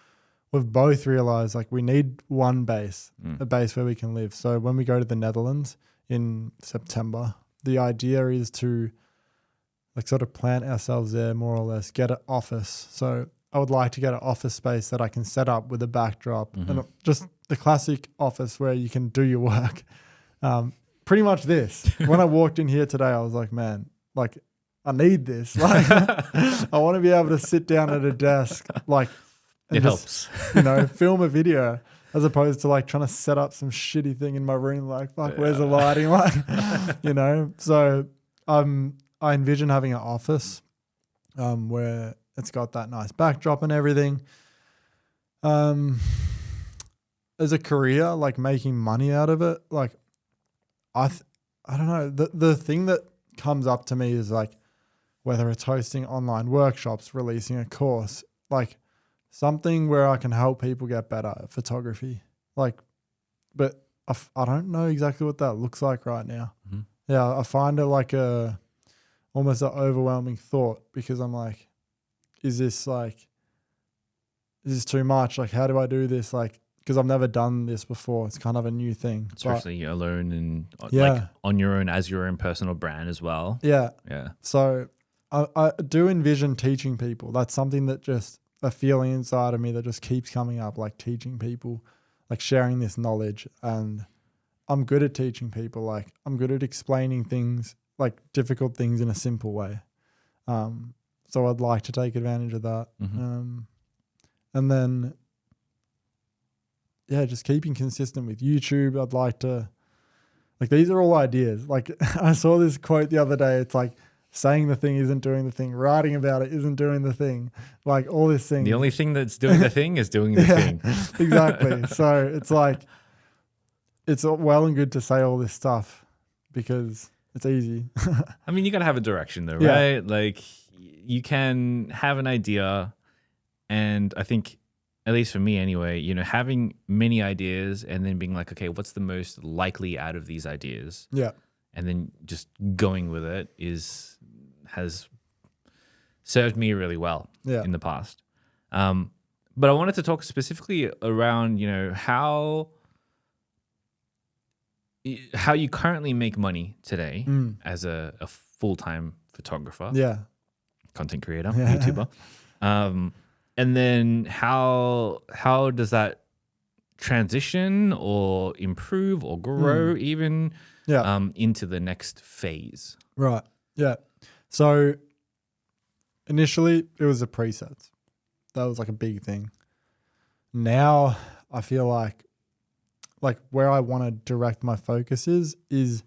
we've both realized like we need one base, a base where we can live. So when we go to the Netherlands in September, the idea is to like sort of plant ourselves there more or less, get an office. So I would like to get an office space that I can set up with a backdrop and just the classic office where you can do your work. Pretty much this. When I walked in here today, I was like, man, like I need this. Like I want to be able to sit down at a desk, like and it helps, you know, film a video as opposed to like trying to set up some shitty thing in my room. Like, fuck, where's the lighting? Like, you know, so I envision having an office where it's got that nice backdrop and everything. as a career, like making money out of it, like I don't know. The thing that comes up to me is like whether it's hosting online workshops, releasing a course, like something where I can help people get better at photography. Like, but I don't know exactly what that looks like right now. Mm-hmm. Yeah, I find it like almost an overwhelming thought because I'm like, is this too much? Like, how do I do this? Like, because I've never done this before. It's kind of a new thing. Especially alone and Yeah. like on your own as your own personal brand as well. Yeah. Yeah. So I do envision teaching people. That's something that just a feeling inside of me that just keeps coming up, like teaching people, like sharing this knowledge. And I'm good at teaching people. Like I'm good at explaining things, like difficult things in a simple way. So I'd like to take advantage of that. Mm-hmm. And then, yeah, just keeping consistent with YouTube. I'd like to, like, these are all ideas. Like I saw this quote the other day. It's like saying the thing isn't doing the thing. Writing about it isn't doing the thing. Like all this thing. The only thing that's doing the thing is doing the thing. Exactly. So it's like, it's well and good to say all this stuff because it's easy. I mean, you got to have a direction though, Yeah. right? Like you can have an idea, and I think, at least for me anyway, you know, having many ideas and then being like, okay, what's the most likely out of these ideas? Yeah. And then just going with it has served me really well in the past. But I wanted to talk specifically around, you know, how you currently make money today as a full-time photographer, content creator, YouTuber. And then how does that transition or improve or grow even into the next phase? Right. Yeah. So initially it was the presets. That was like a big thing. Now I feel like where I want to direct my focus is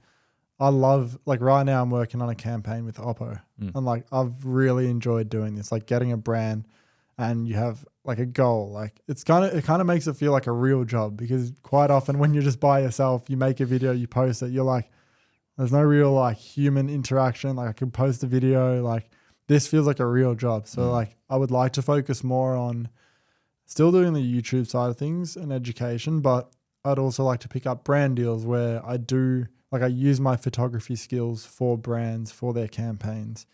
I love, like right now I'm working on a campaign with Oppo and like I've really enjoyed doing this, like getting a brand and you have like a goal. Like it kind of makes it feel like a real job because quite often when you're just by yourself, you make a video, you post it, you're like, there's no real like human interaction. Like I could post a video, like this feels like a real job. So like I would like to focus more on still doing the YouTube side of things and education, but I'd also like to pick up brand deals where I use my photography skills for brands, for their campaigns,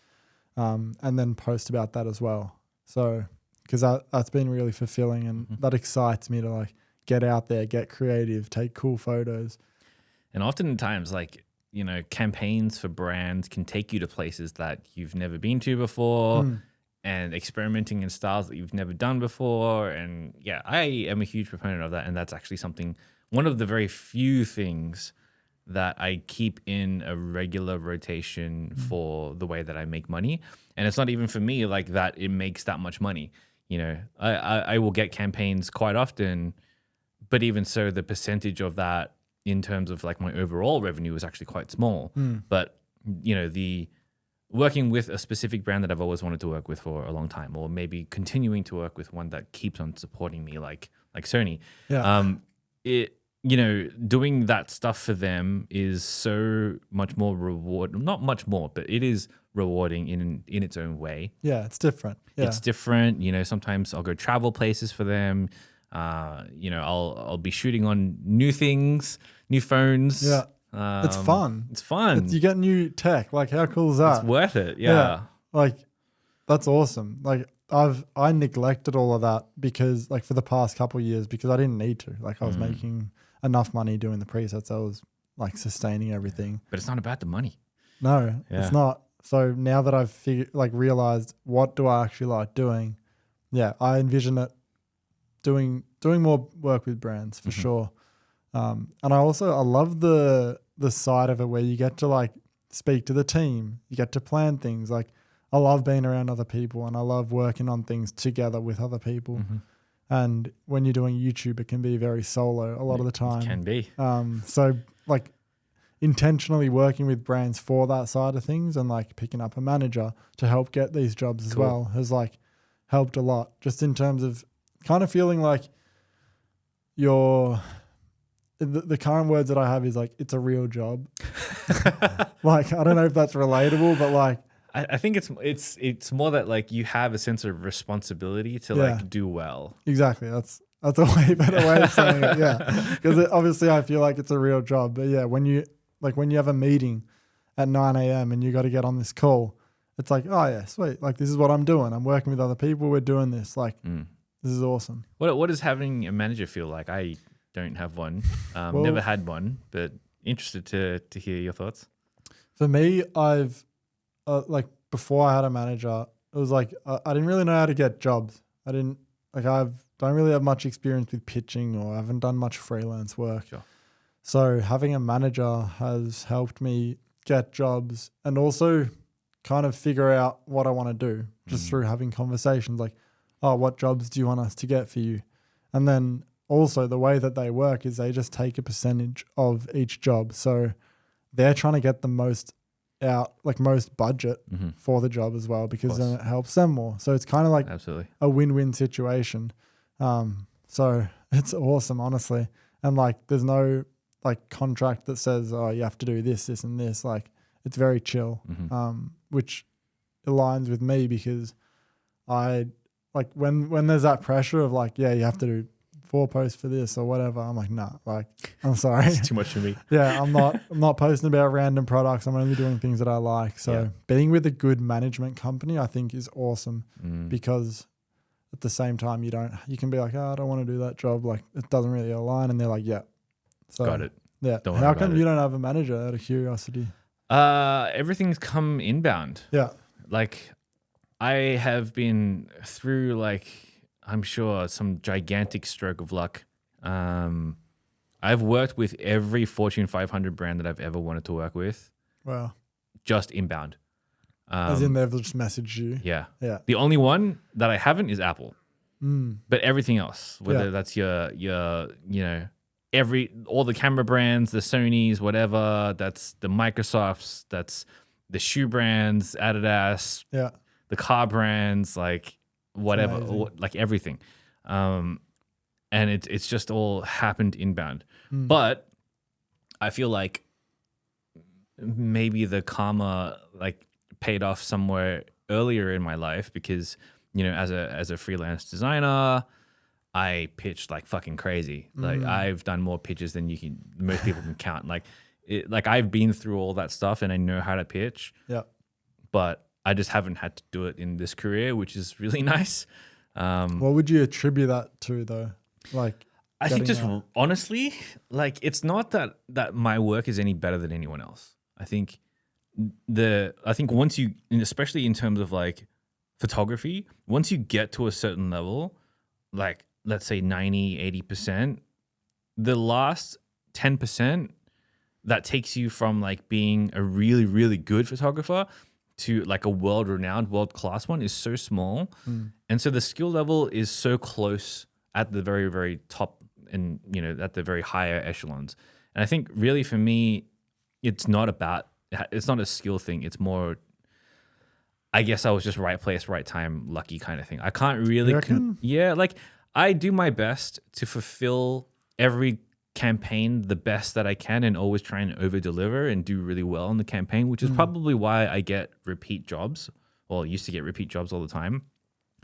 and then post about that as well. So, because that's been really fulfilling and that excites me to like get out there, get creative, take cool photos. And oftentimes, like, you know, campaigns for brands can take you to places that you've never been to before and experimenting in styles that you've never done before. And yeah, I am a huge proponent of that. And that's actually one of the very few things that I keep in a regular rotation for the way that I make money. And it's not even for me like that it makes that much money. You know, I will get campaigns quite often, but even so, the percentage of that in terms of like my overall revenue is actually quite small. But, you know, the working with a specific brand that I've always wanted to work with for a long time, or maybe continuing to work with one that keeps on supporting me like Sony. You know, doing that stuff for them is so much more not much more, but it is rewarding in its own way. Yeah, it's different. Yeah. It's different. You know, sometimes I'll go travel places for them. You know, I'll be shooting on new things, new phones. Yeah. It's fun. It's fun. You get new tech. Like how cool is that? It's worth it. Yeah. Like that's awesome. Like I neglected all of that because like for the past couple of years because I didn't need to. Like I was making enough money doing the presets. I was like sustaining everything. But it's not about the money. No, it's not. So now that I've realized what do I actually like doing, I envision it doing more work with brands for sure. And I love the side of it where you get to like speak to the team, you get to plan things. Like I love being around other people and I love working on things together with other people. And when you're doing YouTube, it can be very solo a lot of the time. It can be. So like intentionally working with brands for that side of things and like picking up a manager to help get these jobs as well has like helped a lot just in terms of kind of feeling like the current words that I have is like, it's a real job. Like, I don't know if that's relatable, but like, I think it's more that like you have a sense of responsibility to like do well. Exactly. That's a way better way of saying it. Yeah. Because obviously I feel like it's a real job. But yeah, when you have a meeting at 9 a.m. and you got to get on this call, it's like, oh yeah, sweet. Like, this is what I'm doing. I'm working with other people. We're doing this. Like, this is awesome. What does having a manager feel like? I don't have one. Never had one, but interested to hear your thoughts. For me, I've like before I had a manager, it was like I didn't really know how to get jobs. I don't really have much experience with pitching, or I haven't done much freelance work. Sure. So having a manager has helped me get jobs and also kind of figure out what I want to do just through having conversations like, oh, what jobs do you want us to get for you? And then also the way that they work is they just take a percentage of each job. So they're trying to get the most out, like most budget for the job as well, because then it helps them more. So it's kind of like absolutely a win-win situation. So it's awesome, honestly. And like, there's no like contract that says, oh, you have to do this, this, and this. Like, it's very chill, which aligns with me because I like when there's that pressure of like, yeah, you have to do 4 posts for this or whatever. I'm like, nah, like, I'm sorry. It's too much for me. Yeah, I'm not posting about random products. I'm only doing things that I like. So being with a good management company, I think, is awesome because at the same time, you can be like, oh, I don't want to do that job. Like, it doesn't really align. And they're like, yeah. So, got it. Yeah. How come you don't have a manager, out of curiosity? Everything's come inbound. Yeah. Like, I have been through like, I'm sure, some gigantic stroke of luck. I've worked with every Fortune 500 brand that I've ever wanted to work with. Wow. Just inbound. As in they've just messaged you. Yeah. Yeah. The only one that I haven't is Apple. But everything else, whether that's your all the camera brands, the Sonys, whatever, that's the Microsofts, that's the shoe brands, Adidas, the car brands, like whatever, like everything. And it's just all happened inbound. But I feel like maybe the karma like paid off somewhere earlier in my life because, as a freelance designer, I pitched like fucking crazy. Like, I've done more pitches than most people can count. Like, I've been through all that stuff and I know how to pitch. Yeah. But I just haven't had to do it in this career, which is really nice. What would you attribute that to, though? Like, I think just honestly, like, it's not that my work is any better than anyone else. I think once you, and especially in terms of like photography, once you get to a certain level, like let's say 90, 80%, the last 10% that takes you from like being a really, really good photographer to like a world-renowned, world-class one is so small. And so the skill level is so close at the very, very top and, at the very higher echelons. And I think really for me, it's not a skill thing. It's more, I guess I was just right place, right time, lucky kind of thing. I can't really, like I do my best to fulfill every campaign the best that I can and always try and over deliver and do really well in the campaign, which is probably why I get repeat jobs. Well, I used to get repeat jobs all the time.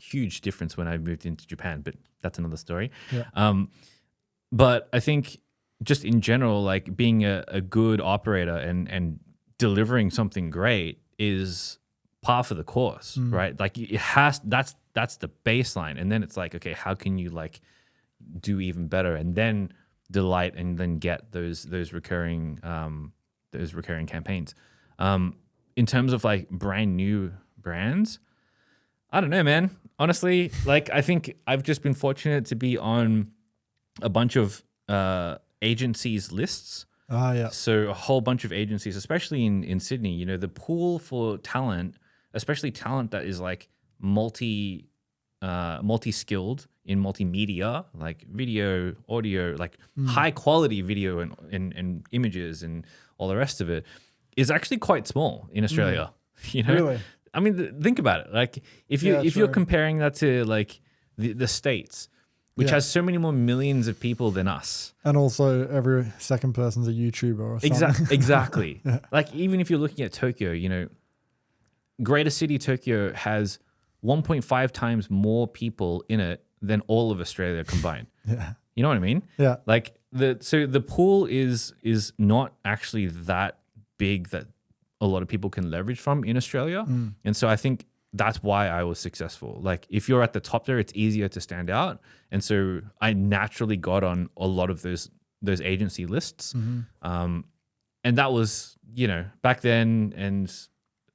Huge difference when I moved into Japan, but that's another story. Yeah. But I think just in general, like being a good operator and delivering something great is par for the course, right? Like it has, that's the baseline. And then it's like, okay, how can you like do even better and then delight and then get those recurring campaigns. In terms of like brand new brands, I don't know, man. Honestly, like I think I've just been fortunate to be on a bunch of agencies lists. Yeah. So a whole bunch of agencies, especially in Sydney, the pool for talent, especially talent that is like multi-skilled in multimedia, like video, audio, like high quality video and images and all the rest of it, is actually quite small in Australia. Really? I mean, think about it. Like if you're comparing that to like the States, which Yeah. has so many more millions of people than us. And also every second person's a YouTuber or something. Exactly. Yeah. Like even if you're looking at Tokyo, you know, greater city Tokyo has 1.5 times more people in it than all of Australia combined. Yeah. You know what I mean? Yeah. Like the pool is not actually that big that a lot of people can leverage from in Australia. And so I think that's why I was successful. Like if you're at the top there, it's easier to stand out. And so I naturally got on a lot of those agency lists. And that was, you know, back then, and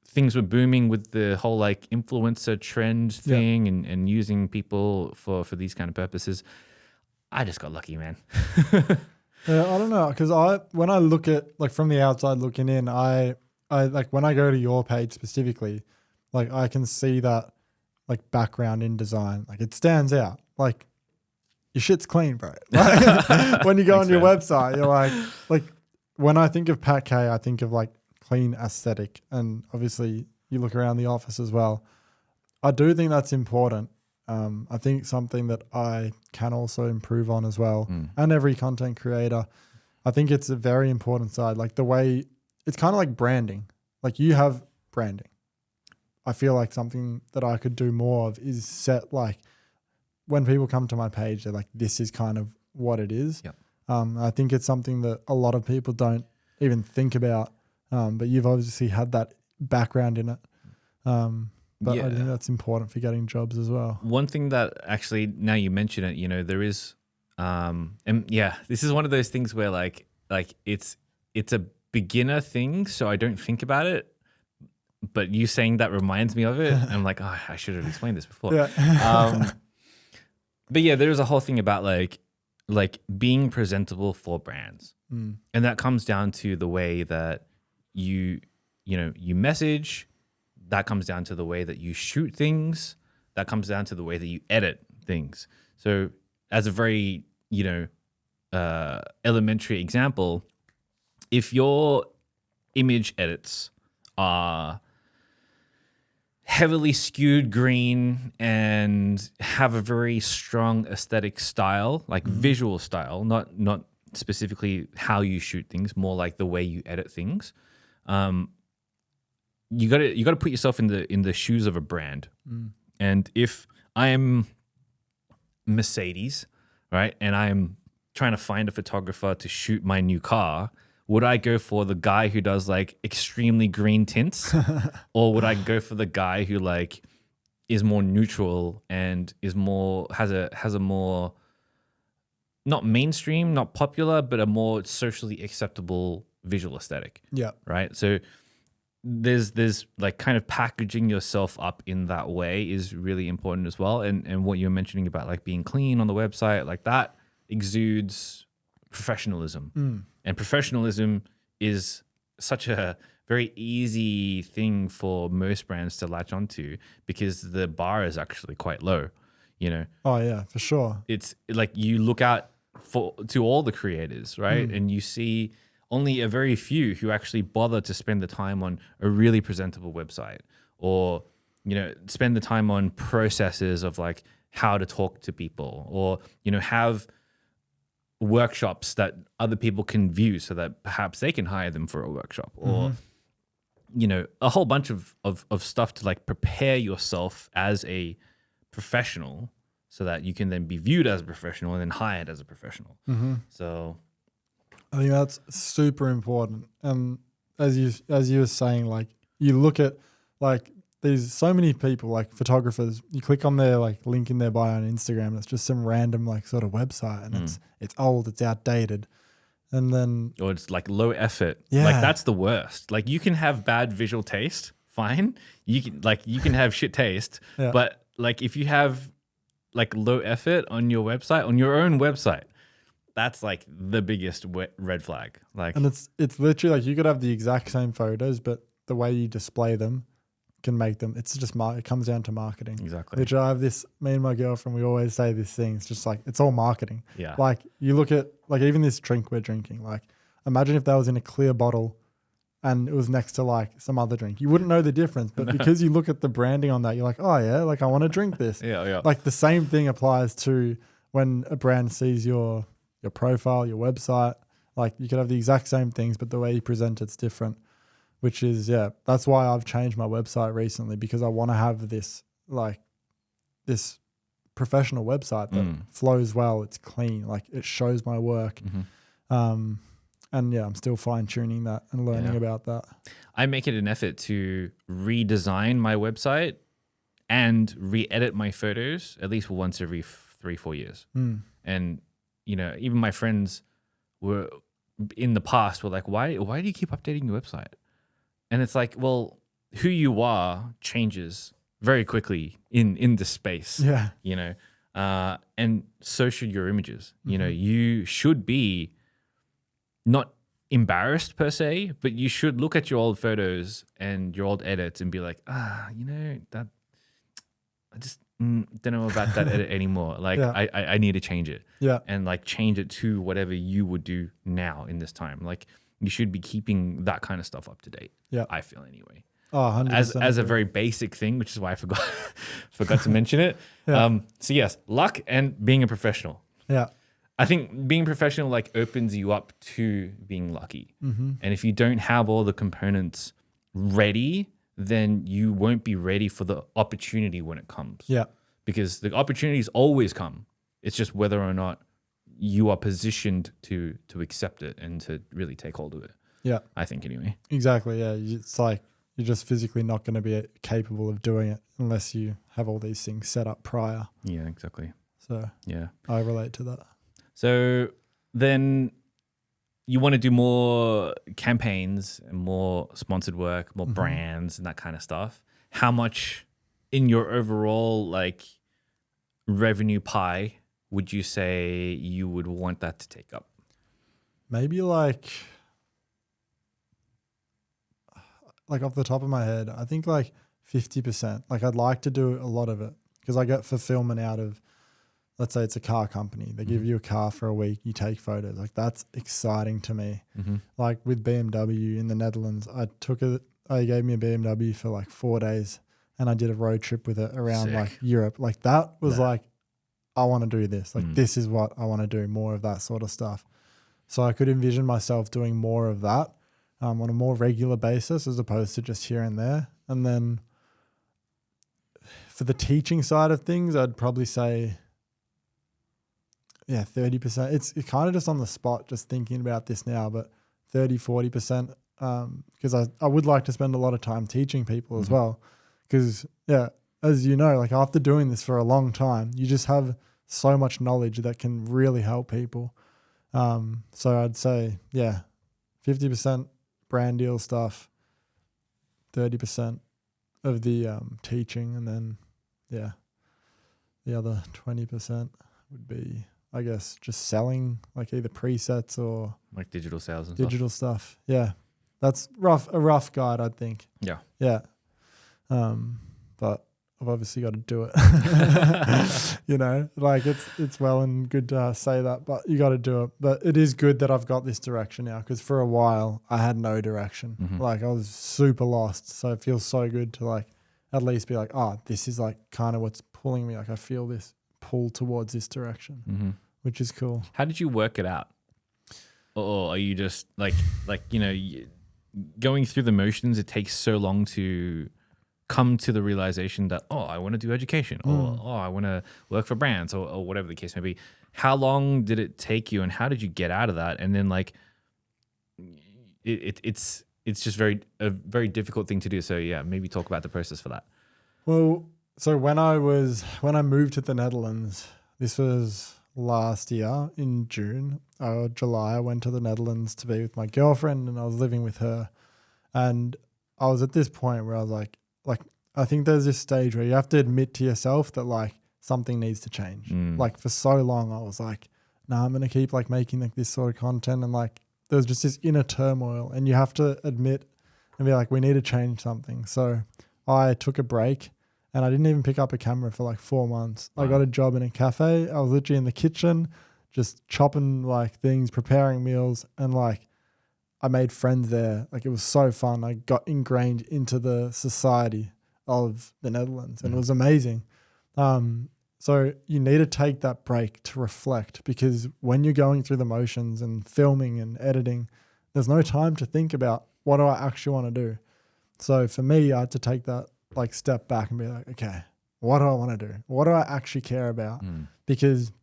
things were booming with the whole like influencer trend thing and using people for these kind of purposes. I just got lucky, man. Yeah, I don't know, because when I look at, like, from the outside looking in, I like when I go to your page specifically, like I can see that like background in design, like it stands out. Like your shit's clean, bro. Like, when you go on your website, you're like when I think of Pat K, I think of like clean aesthetic, and obviously you look around the office as well. I do think that's important. I think something that I can also improve on as well, and every content creator, I think it's a very important side. Like the way it's kind of like branding. Like you have branding. I feel like something that I could do more of is set, like when people come to my page, they're like, this is kind of what it is. Yep. I think it's something that a lot of people don't even think about. But you've obviously had that background in it. But I think that's important for getting jobs as well. One thing that actually, now you mention it, you know, there is, and yeah, this is one of those things where like it's a beginner thing, so I don't think about it. But you saying that reminds me of it. I'm like, oh, I should have explained this before. Yeah. But yeah, there's a whole thing about like being presentable for brands, and that comes down to the way that you message. That comes down to the way that you shoot things. That comes down to the way that you edit things. So as a very, elementary example, if your image edits are heavily skewed green and have a very strong aesthetic style, like visual style, not specifically how you shoot things, more like the way you edit things, you got to put yourself in the shoes of a brand. And if I'm Mercedes, right, and I'm trying to find a photographer to shoot my new car, would I go for the guy who does like extremely green tints, or would I go for the guy who like is more neutral and is more has a more not mainstream, not popular, but a more socially acceptable visual aesthetic? Yeah. Right. So there's like kind of packaging yourself up in that way is really important as well. And what you're mentioning about like being clean on the website, like that exudes professionalism. And professionalism is such a very easy thing for most brands to latch onto because the bar is actually quite low, you know? Oh yeah, for sure. It's like you look out to all the creators, right? And you see only a very few who actually bother to spend the time on a really presentable website, or, spend the time on processes of like how to talk to people, or, have workshops that other people can view so that perhaps they can hire them for a workshop, or, a whole bunch of stuff to like prepare yourself as a professional so that you can then be viewed as a professional and then hired as a professional. So I think that's super important. And as you were saying, like you look at like there's so many people, like photographers, you click on their like link in their bio on Instagram, and it's just some random like sort of website, and it's old, it's outdated. And then or it's like low effort. Yeah. Like that's the worst. Like you can have bad visual taste, fine. You can have shit taste, but like if you have like low effort on your website, on your own website, that's like the biggest red flag. Like, and it's literally like you could have the exact same photos, but the way you display them can make them. It's just it comes down to marketing. Exactly. Which I have this. Me and my girlfriend, we always say this thing. It's just like it's all marketing. Yeah. Like you look at like even this drink we're drinking. Like imagine if that was in a clear bottle, and it was next to like some other drink. You wouldn't know the difference, but because you look at the branding on that, you're like, oh yeah, like I want to drink this. Yeah. Like the same thing applies to when a brand sees your profile, your website, like you could have the exact same things, but the way you present it's different, which is, that's why I've changed my website recently, because I want to have this professional website that flows well. It's clean. Like it shows my work. And I'm still fine tuning that and learning about that. I make it an effort to redesign my website and re-edit my photos at least once every 3-4 years. And, even my friends were in the past were like, why do you keep updating your website? And it's like, well, who you are changes very quickly in the space. And so should your images. You should be not embarrassed per se, but you should look at your old photos and your old edits and be like, that I just don't know about that edit anymore. Like I need to change it. And like change it to whatever you would do now in this time. Like you should be keeping that kind of stuff up to date. I feel anyway. Oh, 100%. As a very basic thing, which is why I forgot to mention it. So yes, luck and being a professional. I think being professional like opens you up to being lucky. And if you don't have all the components ready, then you won't be ready for the opportunity when it comes. Because the opportunities always come. It's just whether or not you are positioned to accept it and to really take hold of it. I think anyway. Exactly. It's like you're just physically not going to be capable of doing it unless you have all these things set up prior. Yeah, exactly. So I relate to that. So then you want to do more campaigns and more sponsored work, more brands and that kind of stuff. How much in your overall like revenue pie would you say you would want that to take up? Maybe like off the top of my head, I think like 50%. Like I'd like to do a lot of it because I get fulfillment out of, let's say it's a car company. They give you a car for a week, you take photos. Like that's exciting to me. Like with BMW in the Netherlands, I gave me a BMW for like 4 days and I did a road trip with it around like Europe. Like that was like, I want to do this. Like this is what I want to do, more of that sort of stuff. So I could envision myself doing more of that on a more regular basis as opposed to just here and there. And then for the teaching side of things, I'd probably say 30%. It's kind of just on the spot, just thinking about this now, but 30-40%, because I would like to spend a lot of time teaching people as well. Because, as you know, like after doing this for a long time, you just have so much knowledge that can really help people. So I'd say, 50% brand deal stuff, 30% of the teaching, and then, the other 20% would be, I guess, just selling like either presets or like digital sales and digital stuff. Yeah. That's a rough guide, I think. Yeah. But I've obviously got to do it. Like it's well and good to say that, but you got to do it. But it is good that I've got this direction now, because for a while I had no direction. Like I was super lost. So it feels so good to like at least be like, this is like kind of what's pulling me. Like I feel this pull towards this direction, which is cool. How did you work it out? Or are you just like going through the motions? It takes so long to come to the realization that, I want to do education, or I want to work for brands, or whatever the case may be. How long did it take you, and how did you get out of that? And then like it's just a very difficult thing to do. So maybe talk about the process for that. Well, so when I moved to the Netherlands, this was last year in June or July, I went to the Netherlands to be with my girlfriend, and I was living with her. And I was at this point where I was like, I think there's this stage where you have to admit to yourself that like something needs to change. Like for so long I was like, I'm going to keep like making like this sort of content. And like, there's just this inner turmoil, and you have to admit and be like, we need to change something. So I took a break, and I didn't even pick up a camera for like 4 months. Wow. I got a job in a cafe. I was literally in the kitchen, just chopping like things, preparing meals, and like I made friends there. Like it was so fun. I got ingrained into the society of the Netherlands, and it was amazing. So So you need to take that break to reflect, because when you're going through the motions and filming and editing, there's no time to think about what do I actually want to do. So for me, I had to take that like step back and be like, okay, what do I want to do? What do I actually care about? Because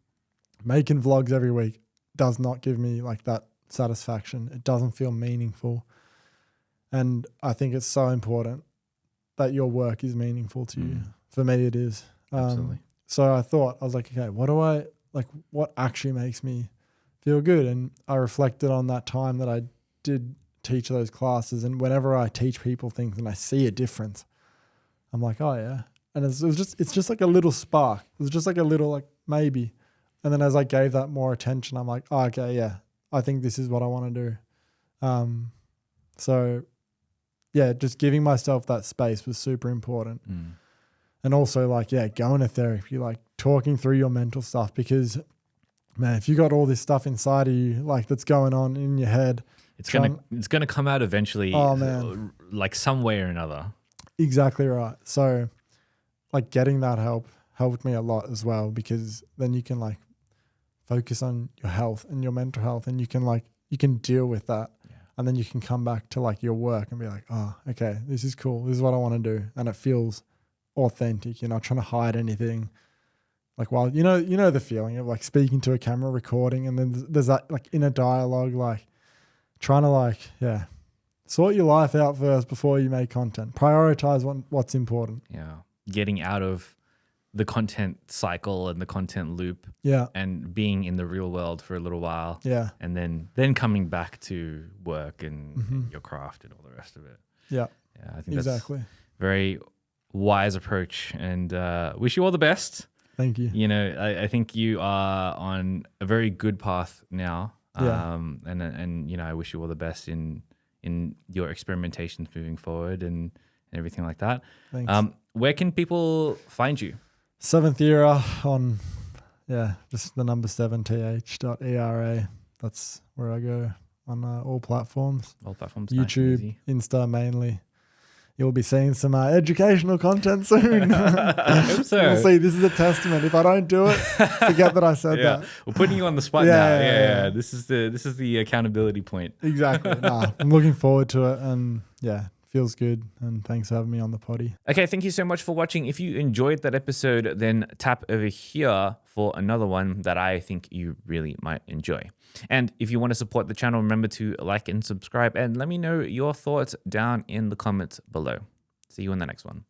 making vlogs every week does not give me like that satisfaction. It doesn't feel meaningful. And I think it's so important that your work is meaningful to you. For me, it is. Absolutely. So I was like, okay, what actually makes me feel good? And I reflected on that time that I did teach those classes. And whenever I teach people things and I see a difference, I'm like, oh yeah. And it's just like a little spark. It was just like a little, like maybe. And then as I gave that more attention, I'm like, oh, okay, yeah, I think this is what I want to do. So yeah, just giving myself that space was super important. And also like, yeah, going to therapy, like talking through your mental stuff, because man, if you got all this stuff inside of you, like that's going on in your head, it's gonna come out eventually. Oh man, like some way or another. Exactly right. So like getting that helped me a lot as well, because then you can like focus on your health and your mental health, and you can deal with that. And then you can come back to like your work and be like, oh, okay, this is cool. This is what I want to do. And it feels authentic. You're not trying to hide anything. Like, while you know the feeling of like speaking to a camera, recording, and then there's that like inner dialogue, like trying to like, yeah, sort your life out first before you make content. Prioritize what's important. Yeah. Getting out of the content cycle and the content loop. Yeah. And being in the real world for a little while. Yeah. And then coming back to work and your craft and all the rest of it. Yeah. Yeah. I think exactly. that's very wise approach, and wish you all the best. Thank you. You know, I think you are on a very good path now. Yeah. And you know, I wish you all the best in your experimentations moving forward and everything like that. Thanks. Where can people find you? 7th Era on, just the number 7th.era. That's where I go on all platforms. All platforms. YouTube, nice, Insta mainly. You'll be seeing some educational content soon. I hope so. We'll see. This is a testament. If I don't do it, forget that I said that. We're putting you on the spot now. Yeah. This is the accountability point. Exactly. I'm looking forward to it, and feels good. And thanks for having me on the potty. Okay, thank you so much for watching. If you enjoyed that episode, then tap over here for another one that I think you really might enjoy. And if you want to support the channel, remember to like and subscribe, and let me know your thoughts down in the comments below. See you in the next one.